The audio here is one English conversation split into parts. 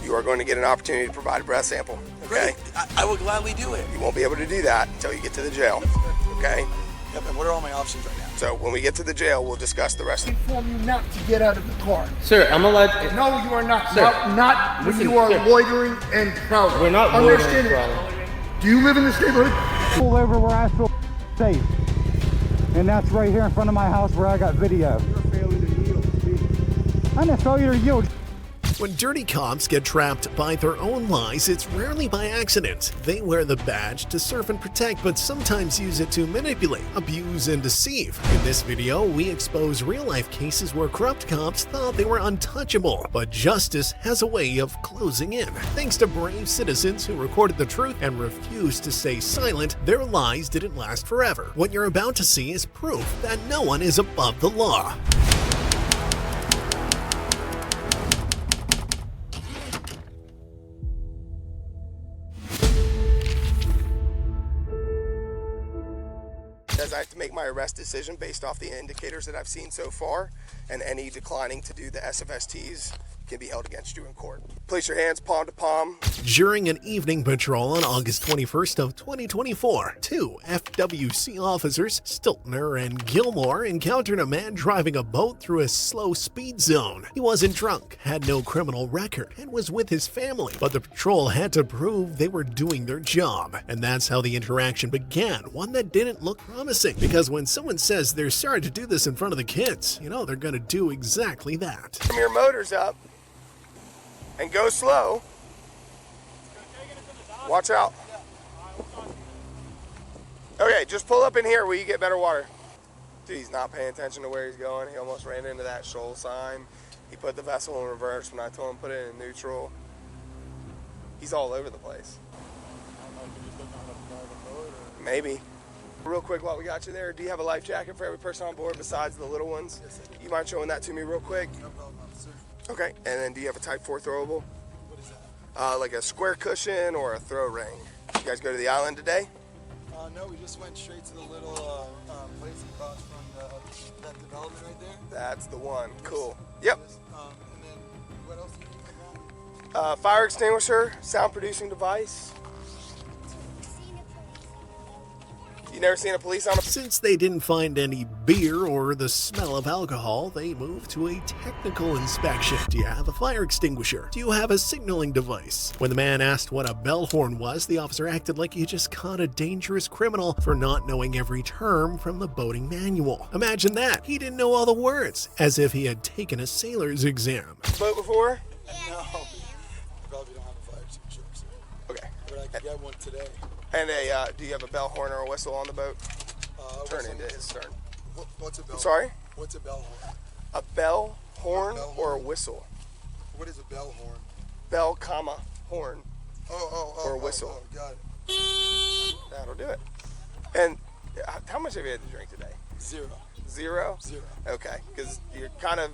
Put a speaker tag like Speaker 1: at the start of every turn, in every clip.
Speaker 1: you are going to get an opportunity to provide a breath sample. Okay?
Speaker 2: I will gladly do it.
Speaker 1: You won't be able to do that until you get to the jail. Okay?
Speaker 2: Yep, and what are all my options right now?
Speaker 1: So when we get to the jail, we'll discuss the rest.
Speaker 3: I inform you not to get out of the car.
Speaker 4: Sir, I'm allowed.
Speaker 3: No, you are not.
Speaker 4: Sir,
Speaker 3: not when
Speaker 4: listen,
Speaker 3: you are
Speaker 4: sir.
Speaker 3: loitering and prowling.
Speaker 4: We're not
Speaker 3: Understand
Speaker 4: loitering
Speaker 3: it.
Speaker 4: and prowling.
Speaker 3: Do you live in this neighborhood?
Speaker 5: Pull over where I feel safe. And that's right here in front of my house where I got video.
Speaker 3: You're a failure to yield.
Speaker 5: I'm a failure to yield.
Speaker 6: When dirty cops get trapped by their own lies, it's rarely by accident. They wear the badge to serve and protect, but sometimes use it to manipulate, abuse, and deceive. In this video, we expose real-life cases where corrupt cops thought they were untouchable, but justice has a way of closing in. Thanks to brave citizens who recorded the truth and refused to stay silent, their lies didn't last forever. What you're about to see is proof that no one is above the law.
Speaker 1: As I have to make my arrest decision based off the indicators that I've seen so far, and any declining to do the SFSTs can be held against you in court. Place your hands palm to palm.
Speaker 6: During an evening patrol on August 21st of 2024, two FWC officers, Stiltner and Gilmore, encountered a man driving a boat through a slow speed zone. He wasn't drunk, had no criminal record, and was with his family, but the patrol had to prove they were doing their job. And that's how the interaction began, one that didn't look promising, because when someone says they're sorry to do this in front of the kids, you know they're gonna do exactly that.
Speaker 1: Turn your motors up and go slow. Watch out. Okay, just pull up in here where you get better water. Dude, he's not paying attention to where he's going. He almost ran into that shoal sign. He put the vessel in reverse when I told him to put it in neutral. He's all over the place. Maybe. Real quick while we got you there, do you have a life jacket for every person on board besides the little ones?
Speaker 2: Yes, I do.
Speaker 1: You mind showing that to me real quick?
Speaker 2: No problem, officer.
Speaker 1: Okay, and then do you have a type 4 throwable?
Speaker 2: What is that?
Speaker 1: Like a square cushion or a throw ring. You guys go to the island today?
Speaker 2: No, we just went straight to the little place across from that development right there.
Speaker 1: That's the one. Cool. Yep.
Speaker 2: And then what else do you need?
Speaker 1: Fire extinguisher, sound producing device. You never seen a police on a...
Speaker 6: Since they didn't find any beer or the smell of alcohol, they moved to a technical inspection. Do you have a fire extinguisher? Do you have a signaling device? When the man asked what a bell horn was, the officer acted like he just caught a dangerous criminal for not knowing every term from the boating manual. Imagine that. He didn't know all the words, as if he had taken a sailor's exam.
Speaker 1: Boat before?
Speaker 2: No. I probably don't have a fire extinguisher.
Speaker 1: Okay.
Speaker 2: But I could get one today.
Speaker 1: And do you have a bell horn or a whistle on the boat? Turn into his stern.
Speaker 2: What's a bell horn?
Speaker 1: Sorry?
Speaker 2: What's a bell horn?
Speaker 1: A bell horn
Speaker 2: Bell
Speaker 1: or a
Speaker 2: horn.
Speaker 1: whistle?
Speaker 2: What is a bell horn?
Speaker 1: Bell, comma, horn. Or a
Speaker 2: Oh,
Speaker 1: whistle.
Speaker 2: got it.
Speaker 1: That'll do it. And how much have you had to drink today?
Speaker 2: Zero.
Speaker 1: Zero?
Speaker 2: Zero.
Speaker 1: Okay, because you're kind of,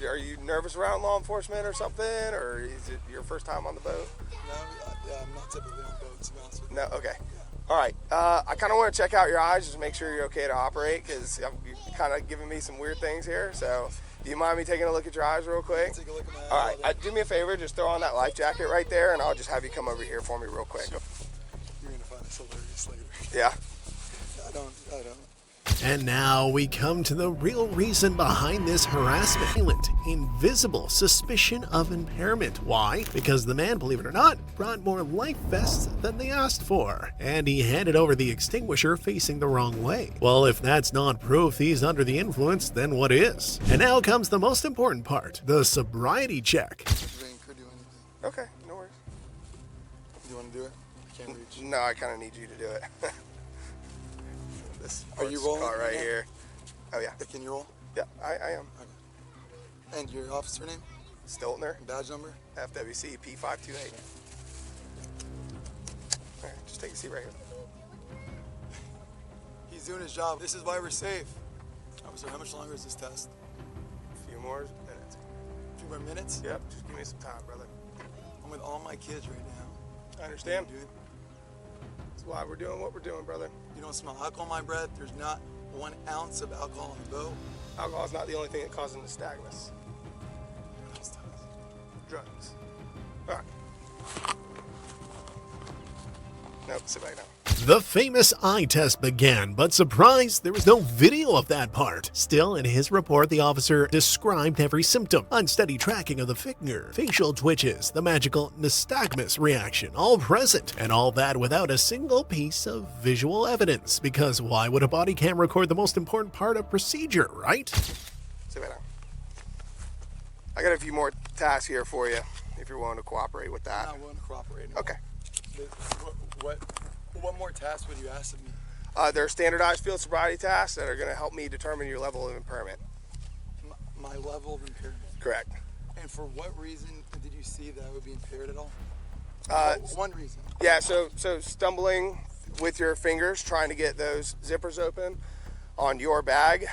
Speaker 1: are you nervous around law enforcement or something? Or is it your first time on the boat?
Speaker 2: No, I'm not typically on boats, to be honest with you.
Speaker 1: No, okay. All right, I kind of want to check out your eyes just to make sure you're okay to operate, because you're kind of giving me some weird things here. So do you mind me taking a look at your eyes real quick?
Speaker 2: Take a look at my eyes.
Speaker 1: All right, do me a favor, just throw on that life jacket right there, and I'll just have you come over here for me real quick.
Speaker 2: You're going to find this hilarious later.
Speaker 1: Yeah.
Speaker 2: I don't.
Speaker 6: And now we come to the real reason behind this harassment. Invisible suspicion of impairment. Why? Because the man, believe it or not, brought more life vests than they asked for. And he handed over the extinguisher facing the wrong way. Well, if that's not proof he's under the influence, then what is? And now comes the most important part, the sobriety check.
Speaker 2: Drink or do anything.
Speaker 1: Okay, no worries.
Speaker 2: You want to do it? I can't reach.
Speaker 1: No, I kind of need you to do it. This
Speaker 2: Are you rolling?
Speaker 1: car right here. Oh yeah.
Speaker 2: Can you roll?
Speaker 1: Yeah, I am.
Speaker 2: Okay. And your officer name?
Speaker 1: Stiltner,
Speaker 2: Badge number?
Speaker 1: FWC P528. All right, just take a seat right here.
Speaker 2: He's doing his job. This is why we're safe. Officer, how much longer is this test?
Speaker 1: A few more minutes.
Speaker 2: 2 more minutes?
Speaker 1: Yep, just give me some time, brother.
Speaker 2: I'm with all my kids right now.
Speaker 1: I understand.
Speaker 2: Dude,
Speaker 1: That's why we're doing what we're doing, brother.
Speaker 2: you don't smell alcohol in my breath. There's not 1 ounce of alcohol on the boat.
Speaker 1: Alcohol is not the only thing that causes nystagmus. Drugs. All right. Sit back down.
Speaker 6: The famous eye test began, but surprise, there was no video of that part. Still, in his report, the officer described every symptom: unsteady tracking of the finger, facial twitches, the magical nystagmus reaction, all present, and all that without a single piece of visual evidence. Because why would a body cam record the most important part of procedure, right?
Speaker 1: Sit back down. I got a few more tasks here for you, if you're willing to cooperate with that.
Speaker 2: I'm not willing to cooperate. No.
Speaker 1: Okay.
Speaker 2: What more tasks would you ask of me?
Speaker 1: There are standardized field sobriety tasks that are going to help me determine your level of impairment.
Speaker 2: My level of impairment.
Speaker 1: Correct.
Speaker 2: And for what reason did you see that I would be impaired at all? One reason.
Speaker 1: Yeah, so stumbling with your fingers, trying to get those zippers open on your bag.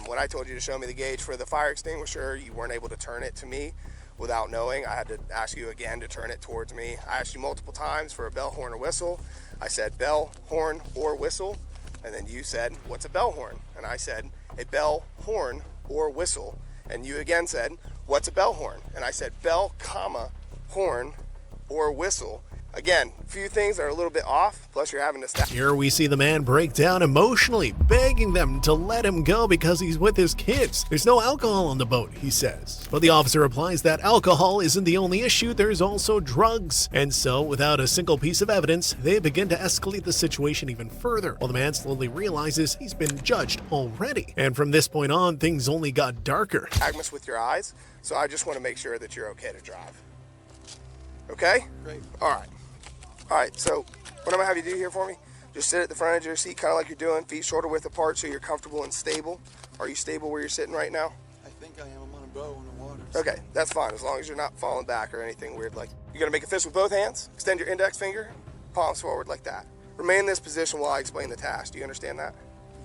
Speaker 1: When I told you to show me the gauge for the fire extinguisher, you weren't able to turn it to me without knowing. I had to ask you again to turn it towards me. I asked you multiple times for a bell, horn, or whistle. I said bell, horn, or whistle, and then you said, what's a bell horn? And I said, a bell, horn, or whistle. And you again said, what's a bell horn? And I said, bell, comma, horn, or whistle. Again, a few things that are a little bit off, plus you're having to stop.
Speaker 6: Here we see the man break down emotionally, begging them to let him go because he's with his kids. There's no alcohol on the boat, he says. But the officer replies that alcohol isn't the only issue, there's also drugs. And so, without a single piece of evidence, they begin to escalate the situation even further, while the man slowly realizes he's been judged already. And from this point on, things only got darker.
Speaker 1: Agmas with your eyes, so I just want to make sure that you're okay to drive. Okay?
Speaker 2: Great.
Speaker 1: All right, so what I'm gonna have you do here for me, just sit at the front edge of your seat, kind of like you're doing, feet shoulder width apart so you're comfortable and stable. Are you stable where you're sitting right now?
Speaker 2: I think I am. I'm on a boat on the water.
Speaker 1: Okay, that's fine, as long as you're not falling back or anything weird like. You're gonna make a fist with both hands, extend your index finger, palms forward like that. Remain in this position while I explain the task. Do you understand that?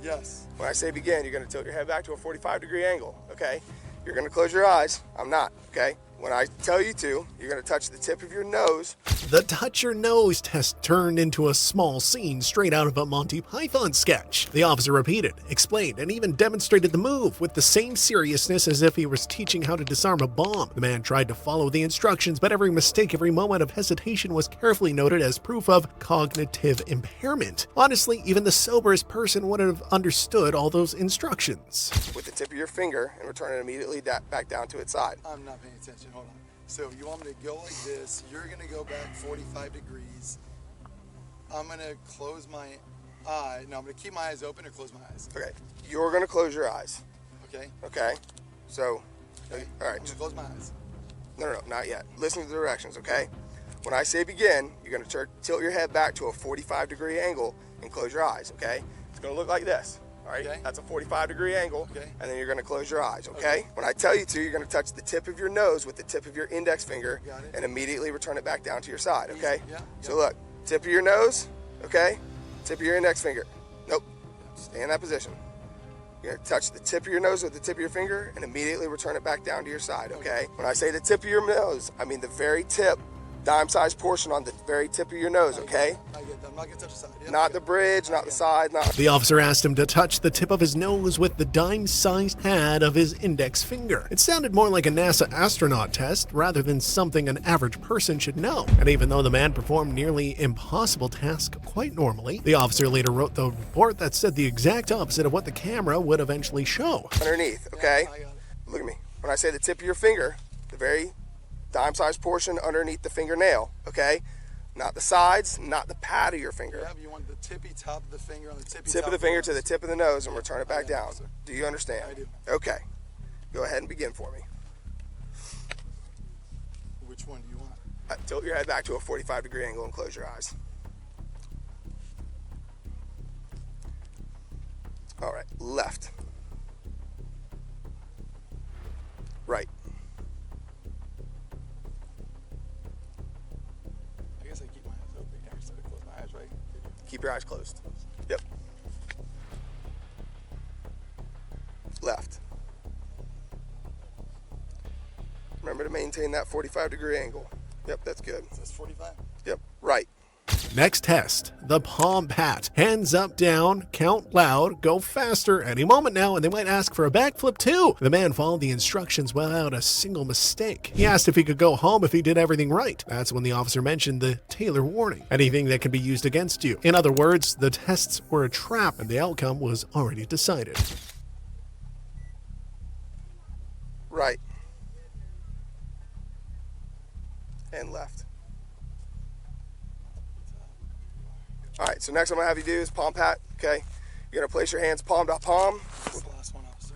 Speaker 2: Yes.
Speaker 1: When I say begin, you're gonna tilt your head back to a 45-degree angle, okay? You're gonna close your eyes. I'm not, okay? When I tell you to, you're gonna touch the tip of your nose.
Speaker 6: The touch your nose test turned into a small scene straight out of a Monty Python sketch. The officer repeated, explained, and even demonstrated the move with the same seriousness as if he was teaching how to disarm a bomb. The man tried to follow the instructions, but every mistake, every moment of hesitation was carefully noted as proof of cognitive impairment. Honestly, even the soberest person would have understood all those instructions.
Speaker 1: With the tip of your finger and return it immediately back down to its side.
Speaker 2: I'm not paying attention. Hold on. So you want me to go like this, you're gonna go back 45 degrees. I'm gonna close my eye. No, I'm gonna keep my eyes open or close my eyes.
Speaker 1: Okay, you're gonna close your eyes.
Speaker 2: Okay?
Speaker 1: Okay, so,
Speaker 2: Okay.
Speaker 1: all right.
Speaker 2: I'm gonna close my eyes.
Speaker 1: No, not yet. Listen to the directions, okay? When I say begin, you're gonna tilt your head back to a 45-degree angle and close your eyes, okay? It's gonna look like this. All right,
Speaker 2: Okay.
Speaker 1: that's a 45-degree angle,
Speaker 2: Okay.
Speaker 1: and then you're gonna close your eyes, okay?
Speaker 2: Okay.
Speaker 1: When I tell you to, you're gonna touch the tip of your nose with the tip of your index finger
Speaker 2: Got it.
Speaker 1: and immediately return it back down to your side,
Speaker 2: Easy.
Speaker 1: okay?
Speaker 2: Yeah,
Speaker 1: So
Speaker 2: yeah.
Speaker 1: look, tip of your nose, okay? Tip of your index finger. Nope, stay in that position. You're gonna touch the tip of your nose with the tip of your finger and immediately return it back down to your side, okay? When I say the tip of your nose, I mean the very tip, dime-sized portion on the very tip of your nose, okay?
Speaker 2: I get that. I'm not gonna touch the side. Yeah,
Speaker 1: Not
Speaker 2: okay.
Speaker 1: the bridge, not the side, not...
Speaker 6: The officer asked him to touch the tip of his nose with the dime-sized pad of his index finger. It sounded more like a NASA astronaut test rather than something an average person should know. And even though the man performed nearly impossible tasks quite normally, the officer later wrote the report that said the exact opposite of what the camera would eventually show.
Speaker 1: underneath, okay?
Speaker 2: I got it.
Speaker 1: Look at me. When I say the tip of your finger, the very dime-sized portion underneath the fingernail, okay? Not the sides, not the pad of your finger.
Speaker 2: Yeah, but you want the tippy top of the finger on the tippy
Speaker 1: Tip
Speaker 2: top
Speaker 1: of the finger to the
Speaker 2: nose.
Speaker 1: tip of the nose and return it back
Speaker 2: I got
Speaker 1: down.
Speaker 2: it, sir.
Speaker 1: Do you understand?
Speaker 2: I do.
Speaker 1: Okay. Go ahead and begin for me.
Speaker 2: Which one do you want?
Speaker 1: Tilt your head back to a 45-degree angle and close your eyes. All right, left. Right.
Speaker 2: I guess I keep my eyes open here instead of close my eyes, right?
Speaker 1: Keep your eyes closed. Yep. Left. Remember to maintain that 45-degree angle. Yep, that's good.
Speaker 2: Is this 45?
Speaker 1: Yep, right.
Speaker 6: Next test, the palm pat. Hands up, down, count loud, go faster any moment now, and they might ask for a backflip too. The man followed the instructions without a single mistake. He asked if he could go home if he did everything right. That's when the officer mentioned the Taylor warning, anything that can be used against you. In other words, the tests were a trap and the outcome was already decided.
Speaker 1: Right. And left. All right, so next I'm gonna have you do is palm pat, okay? You're gonna place your hands palm to palm.
Speaker 2: Is this the last one, officer?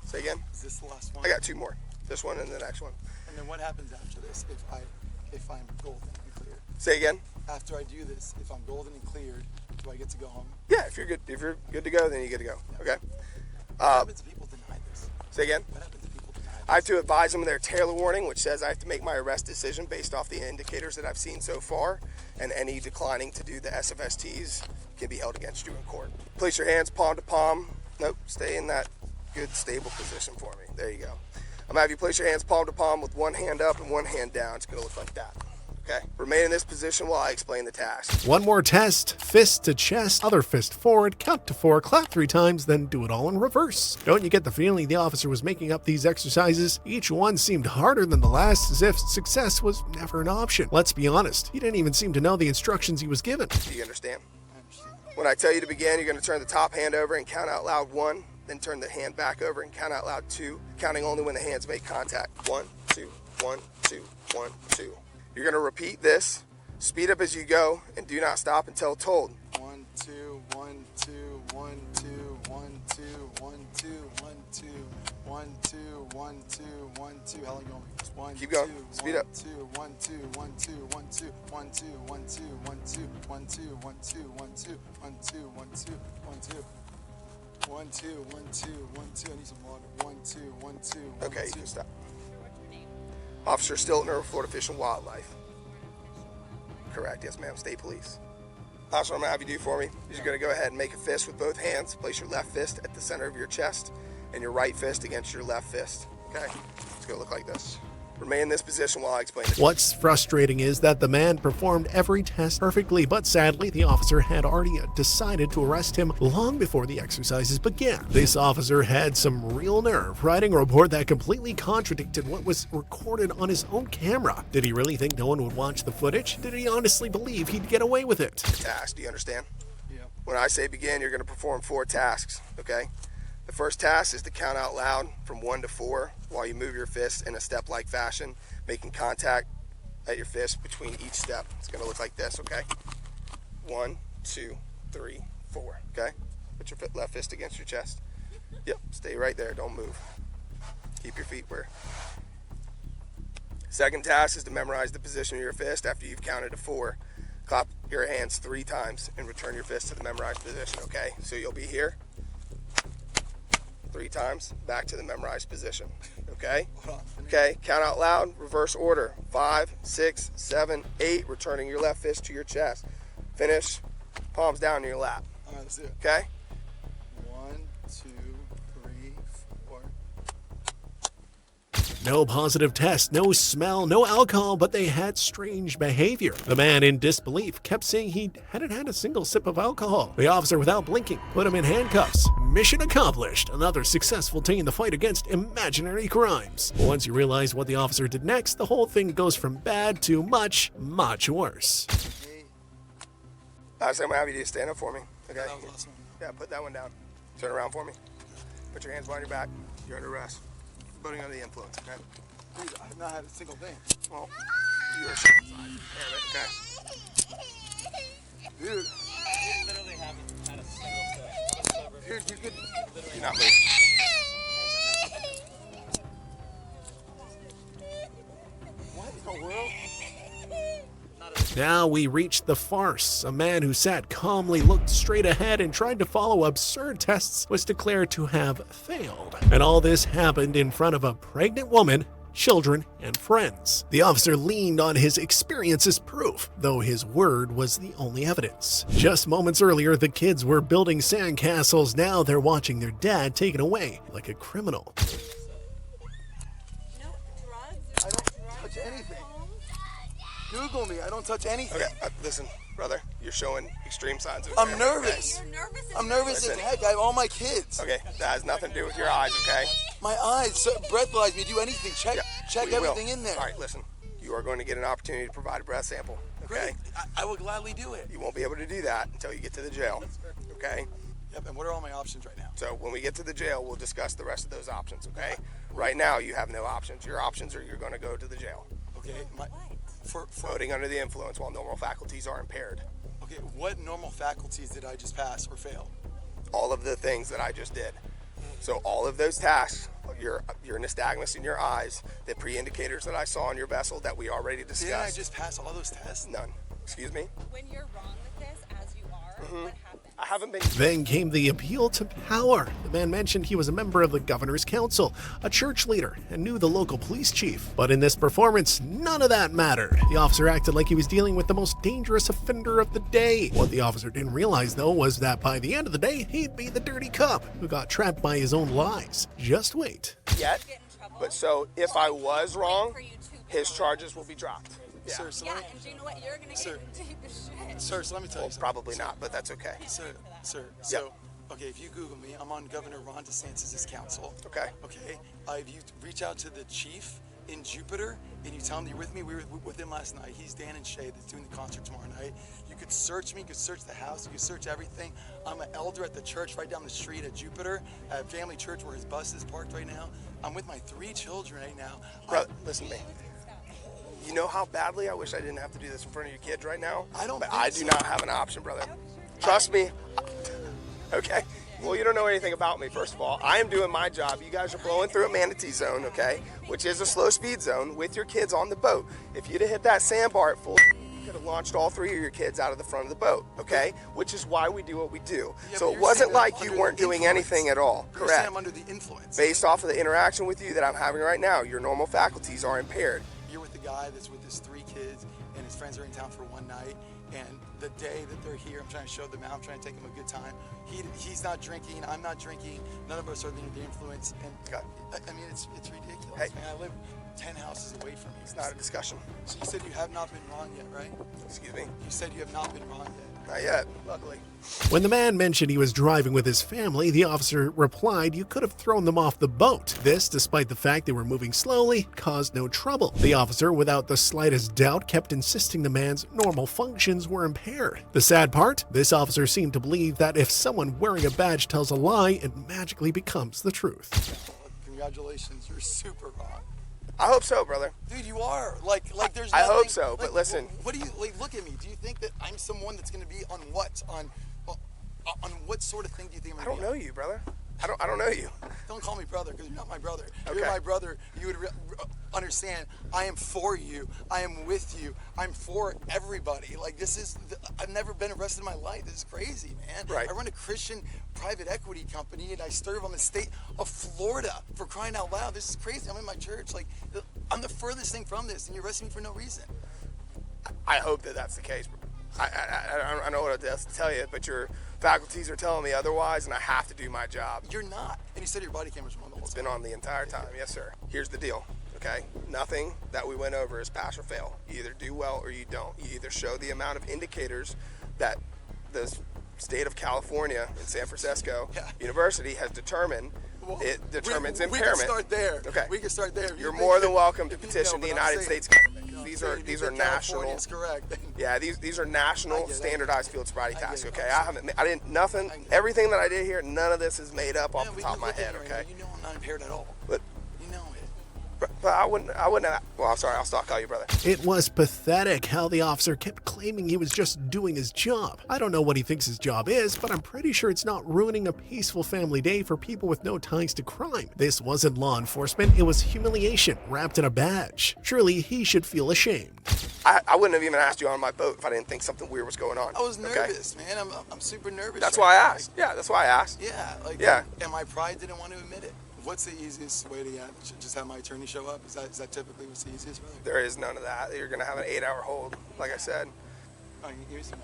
Speaker 1: Say again?
Speaker 2: Is this the last one?
Speaker 1: I got two more. This one and the next one.
Speaker 2: And then what happens after this if I'm golden and cleared?
Speaker 1: Say again?
Speaker 2: After I do this, if I'm golden and cleared, do I get to go home?
Speaker 1: Yeah, if you're good to go, then you get to go. Okay.
Speaker 2: What happens if people deny this?
Speaker 1: Say again?
Speaker 2: What happens if people deny this?
Speaker 1: I have to advise them of their Taylor warning, which says I have to make my arrest decision based off the indicators that I've seen so far, and any declining to do the SFSTs can be held against you in court. Place your hands palm to palm. Nope, stay in that good stable position for me. There you go. I'm gonna have you place your hands palm to palm with one hand up and one hand down. It's gonna look like that. Okay. Remain in this position while I explain the task.
Speaker 6: One more test, fist to chest, other fist forward, count to 4, clap 3 times, then do it all in reverse. Don't you get the feeling the officer was making up these exercises? Each one seemed harder than the last, as if success was never an option. Let's be honest, he didn't even seem to know the instructions he was given.
Speaker 1: Do you understand? When I tell you to begin, you're gonna turn the top hand over and count out loud 1, then turn the hand back over and count out loud 2, counting only when the hands make contact. 1, 2, 1, 2, 1, 2. You're going to repeat this, speed up as you go, and do not stop until told.
Speaker 2: 1, 2, 1, 2, 1, 2, 1, 2, 1, 2, 1, 2, 1, 2, 1, 2, 1, 2. How long you want me? Just 1,
Speaker 1: Keep going.
Speaker 2: 2,
Speaker 1: Speed
Speaker 2: 1,
Speaker 1: up.
Speaker 2: 2, 1, 2, 1, 2, 1, 2, 1, 2, 1, 2, 1, 2, 1, 2, 1, 2, 1, 2, 1, 2, 1, 2, 1, 2. 1, 2, 1, 2, 1, 2. I need some water. 1, 2, 1, 2, 1,
Speaker 1: Okay, you
Speaker 2: 2.
Speaker 1: can stop. Officer Stiltner, Florida Fish and Wildlife. Correct, yes ma'am, State Police. Officer, I'm gonna have you do for me is you're gonna go ahead and make a fist with both hands. Place your left fist at the center of your chest and your right fist against your left fist. Okay, it's gonna look like this. Remain in this position while I explain it.
Speaker 6: What's frustrating is that the man performed every test perfectly, but sadly, the officer had already decided to arrest him long before the exercises began. This officer had some real nerve, writing a report that completely contradicted what was recorded on his own camera. Did he really think no one would watch the footage? Did he honestly believe he'd get away with it?
Speaker 1: Task, do you understand?
Speaker 2: Yeah.
Speaker 1: When I say begin, you're gonna perform 4 tasks, okay? The first task is to count out loud from 1 to 4 while you move your fist in a step-like fashion, making contact at your fist between each step. It's gonna look like this, okay? 1, 2, 3, 4, okay? Put your left fist against your chest. Yep, stay right there, don't move. Keep your feet where. Second task is to memorize the position of your fist after you've counted to 4. Clap your hands 3 times and return your fist to the memorized position, okay? So you'll be here. 3 times, back to the memorized position, okay? Okay, count out loud, reverse order. 5, 6, 7, 8, returning your left fist to your chest. Finish, palms down in your lap,
Speaker 2: All right, let's do it.
Speaker 1: okay?
Speaker 2: 1, 2, 3, 4.
Speaker 6: No positive test, no smell, no alcohol, but they had strange behavior. The man, in disbelief, kept saying he hadn't had a single sip of alcohol. The officer, without blinking, put him in handcuffs. Mission accomplished. Another successful day in the fight against imaginary crimes. Once you realize what the officer did next, the whole thing goes from bad to much, much worse.
Speaker 2: Hey,
Speaker 1: Last time I'm gonna have you to stand up for me, okay?
Speaker 2: that was the last one.
Speaker 1: Yeah, put that one down. Turn around for me. Put your hands behind your back. You're under arrest. Voting under the influence, okay?
Speaker 2: Dude, I've not had a single thing.
Speaker 1: Well, you're shit inside. Okay.
Speaker 2: Dude,
Speaker 4: Literally haven't had a single step.
Speaker 2: dude, you could.
Speaker 1: Do not move.
Speaker 2: What in the world?
Speaker 6: Now we reached the farce. A man who sat calmly, looked straight ahead, and tried to follow absurd tests was declared to have failed. And all this happened in front of a pregnant woman, children, and friends. The officer leaned on his experience as proof, though his word was the only evidence. Just moments earlier, the kids were building sandcastles. Now they're watching their dad taken away like a criminal.
Speaker 7: No drugs.
Speaker 2: I don't touch anything. Google me. I don't touch anything.
Speaker 1: Okay, listen. Brother, you're showing extreme signs of
Speaker 2: I'm
Speaker 1: impairment,
Speaker 2: nervous.
Speaker 7: You're nervous.
Speaker 2: I'm nervous as
Speaker 1: Listen.
Speaker 2: heck. I have all my kids.
Speaker 1: Okay, that has nothing to do with your eyes, okay?
Speaker 2: My eyes so breathalyze me. Do anything. Check
Speaker 1: We will.
Speaker 2: everything in there.
Speaker 1: All right, listen. You are going to get an opportunity to provide a breath sample, okay?
Speaker 2: Great. I will gladly do it.
Speaker 1: You won't be able to do that until you get to the jail, okay?
Speaker 2: Yep. And what are all my options right now?
Speaker 1: So when we get to the jail, we'll discuss the rest of those options, okay? Right now, you have no options. Your options are you're going to go to the jail.
Speaker 2: Okay. For
Speaker 1: Voting under the influence while normal faculties are impaired.
Speaker 2: okay. What normal faculties did I just pass or fail?
Speaker 1: All of the things that I just did. So all of those tasks, your nystagmus in your eyes, the pre-indicators that I saw in your vessel that we already discussed.
Speaker 2: Didn't I just pass all those tests?
Speaker 1: None. Excuse me?
Speaker 7: When you're wrong with this, as you are, what happens?
Speaker 1: I haven't been...
Speaker 6: Then came the appeal to power. The man mentioned he was a member of the governor's council, a church leader, and knew the local police chief. But in this performance, none of that mattered. The officer acted like he was dealing with the most dangerous offender of the day. What the officer didn't realize, though, was that by the end of the day, he'd be the dirty cop who got trapped by his own lies. Just wait.
Speaker 1: Yet,
Speaker 7: Get in trouble.
Speaker 1: but so if I was wrong,
Speaker 7: For you to be
Speaker 1: his
Speaker 7: wrong.
Speaker 1: charges will be dropped. Yeah.
Speaker 2: Sir, so
Speaker 7: Yeah,
Speaker 2: let me,
Speaker 7: and do you know what? You're gonna
Speaker 2: Sir.
Speaker 7: get in deep as shit.
Speaker 2: sir, so let me tell you something.
Speaker 1: Probably not, but that's okay.
Speaker 2: Sir, so, okay, if you Google me, I'm on Governor Ron DeSantis' council.
Speaker 1: Okay.
Speaker 2: Okay. If you reach out to the chief in Jupiter and you tell him that you're with me, we were with him last night. He's Dan and Shay that's doing the concert tomorrow night. You could search me, you could search the house, you could search everything. I'm an elder at the church right down the street at Jupiter, at Family Church where his bus is parked right now. I'm with my 3 children right now.
Speaker 1: Brother, listen to me. You know how badly I wish I didn't have to do this in front of your kids right now?
Speaker 2: I don't
Speaker 1: But
Speaker 2: think
Speaker 1: I do
Speaker 2: so.
Speaker 1: not have an option, brother. Trust me. Okay? Well, you don't know anything about me, first of all. I am doing my job. You guys are blowing through a manatee zone, okay? Which is a slow speed zone with your kids on the boat. If you'd have hit that sandbar at full, you could have launched all 3 of your kids out of the front of the boat, okay? Which is why we do what we do.
Speaker 2: Yeah,
Speaker 1: So
Speaker 2: but
Speaker 1: it
Speaker 2: you're
Speaker 1: wasn't
Speaker 2: saying
Speaker 1: like
Speaker 2: I'm
Speaker 1: you
Speaker 2: under
Speaker 1: weren't
Speaker 2: the
Speaker 1: doing
Speaker 2: influence.
Speaker 1: anything at all.
Speaker 2: You're saying
Speaker 1: Correct.
Speaker 2: I'm under the influence.
Speaker 1: Based off of the interaction with you that I'm having right now, your normal faculties are impaired.
Speaker 2: You're with the guy that's with his 3 kids and his friends are in town for one night, and the day that they're here, I'm trying to show them out, I'm trying to take them a good time. He's not drinking, I'm not drinking, none of us are under the influence, and
Speaker 1: Okay.
Speaker 2: I mean, it's ridiculous,
Speaker 1: Hey.
Speaker 2: man. I live 10 houses away from you.
Speaker 1: It's not a discussion.
Speaker 2: So you said you have not been wrong yet, right?
Speaker 1: Excuse me.
Speaker 2: You said you have not been wrong yet.
Speaker 1: Not yet, luckily.
Speaker 6: When the man mentioned he was driving with his family, the officer replied you could have thrown them off the boat. This, despite the fact they were moving slowly, caused no trouble. The officer, without the slightest doubt, kept insisting the man's normal functions were impaired. The sad part? This officer seemed to believe that if someone wearing a badge tells a lie, it magically becomes the truth.
Speaker 2: Congratulations, you're super wrong.
Speaker 1: I hope so, brother.
Speaker 2: Dude, you are. Like there's
Speaker 1: I
Speaker 2: nothing,
Speaker 1: hope so, but
Speaker 2: like,
Speaker 1: listen.
Speaker 2: What do you, like, look at me. Do you think that I'm someone that's going to be on what? On what sort of thing do you think I'm
Speaker 1: I
Speaker 2: going to
Speaker 1: don't
Speaker 2: be
Speaker 1: know you, brother. I don't know you.
Speaker 2: Don't call me brother because you're not my brother.
Speaker 1: Okay.
Speaker 2: You're my brother. You would understand. I am for you. I am with you. I'm for everybody. Like I've never been arrested in my life. This is crazy, man.
Speaker 1: Right.
Speaker 2: I run a Christian private equity company and I serve on the state of Florida, for crying out loud. This is crazy. I'm in my church. Like I'm the furthest thing from this, and you're arresting me for no reason.
Speaker 1: I hope that that's the case. I don't know what else to tell you, but your faculties are telling me otherwise, and I have to do my job.
Speaker 2: You're not. And you said your body cameras were on the whole
Speaker 1: It's
Speaker 2: time.
Speaker 1: been on the entire time. Yes, sir. Here's the deal, okay? Nothing that we went over is pass or fail. You either do well or you don't. You either show the amount of indicators that the state of California and San Francisco University has determined.
Speaker 2: Well,
Speaker 1: It determines
Speaker 2: we
Speaker 1: impairment.
Speaker 2: can start there.
Speaker 1: Okay.
Speaker 2: We can start there.
Speaker 1: You're more than welcome to petition the
Speaker 2: but I'm
Speaker 1: United
Speaker 2: saying-
Speaker 1: States government. These
Speaker 2: If you
Speaker 1: are
Speaker 2: think
Speaker 1: national.
Speaker 2: California's correct. Then
Speaker 1: Yeah, these are
Speaker 2: I
Speaker 1: national
Speaker 2: get it.
Speaker 1: standardized field sobriety
Speaker 2: I get
Speaker 1: tasks.
Speaker 2: it.
Speaker 1: Okay, I didn't nothing. Everything that I did here, none of this is made up off
Speaker 2: Yeah,
Speaker 1: the
Speaker 2: we
Speaker 1: top of
Speaker 2: can
Speaker 1: my
Speaker 2: look at
Speaker 1: head.
Speaker 2: it right
Speaker 1: Okay,
Speaker 2: now. You know I'm not impaired at all.
Speaker 1: but
Speaker 2: You know it.
Speaker 1: but I wouldn't. Well, I'm sorry. I'll stop calling you brother.
Speaker 6: It was pathetic how the officer kept claiming he was just doing his job. I don't know what he thinks his job is, but I'm pretty sure it's not ruining a peaceful family day for people with no ties to crime. This wasn't law enforcement, it was humiliation wrapped in a badge. Surely he should feel ashamed.
Speaker 1: I wouldn't have even asked you on my boat if I didn't think something weird was going on.
Speaker 2: I was
Speaker 1: okay?
Speaker 2: nervous, man. I'm super nervous.
Speaker 1: That's
Speaker 2: right
Speaker 1: why I
Speaker 2: now.
Speaker 1: asked. Yeah, that's why I asked.
Speaker 2: Yeah, like
Speaker 1: Yeah.
Speaker 2: And my pride didn't want to admit it. What's the easiest way to just have my attorney show up? Is that typically what's the easiest? Really?
Speaker 1: There is none of that. You're gonna have an 8-hour hold, like I said.
Speaker 2: Oh, give me some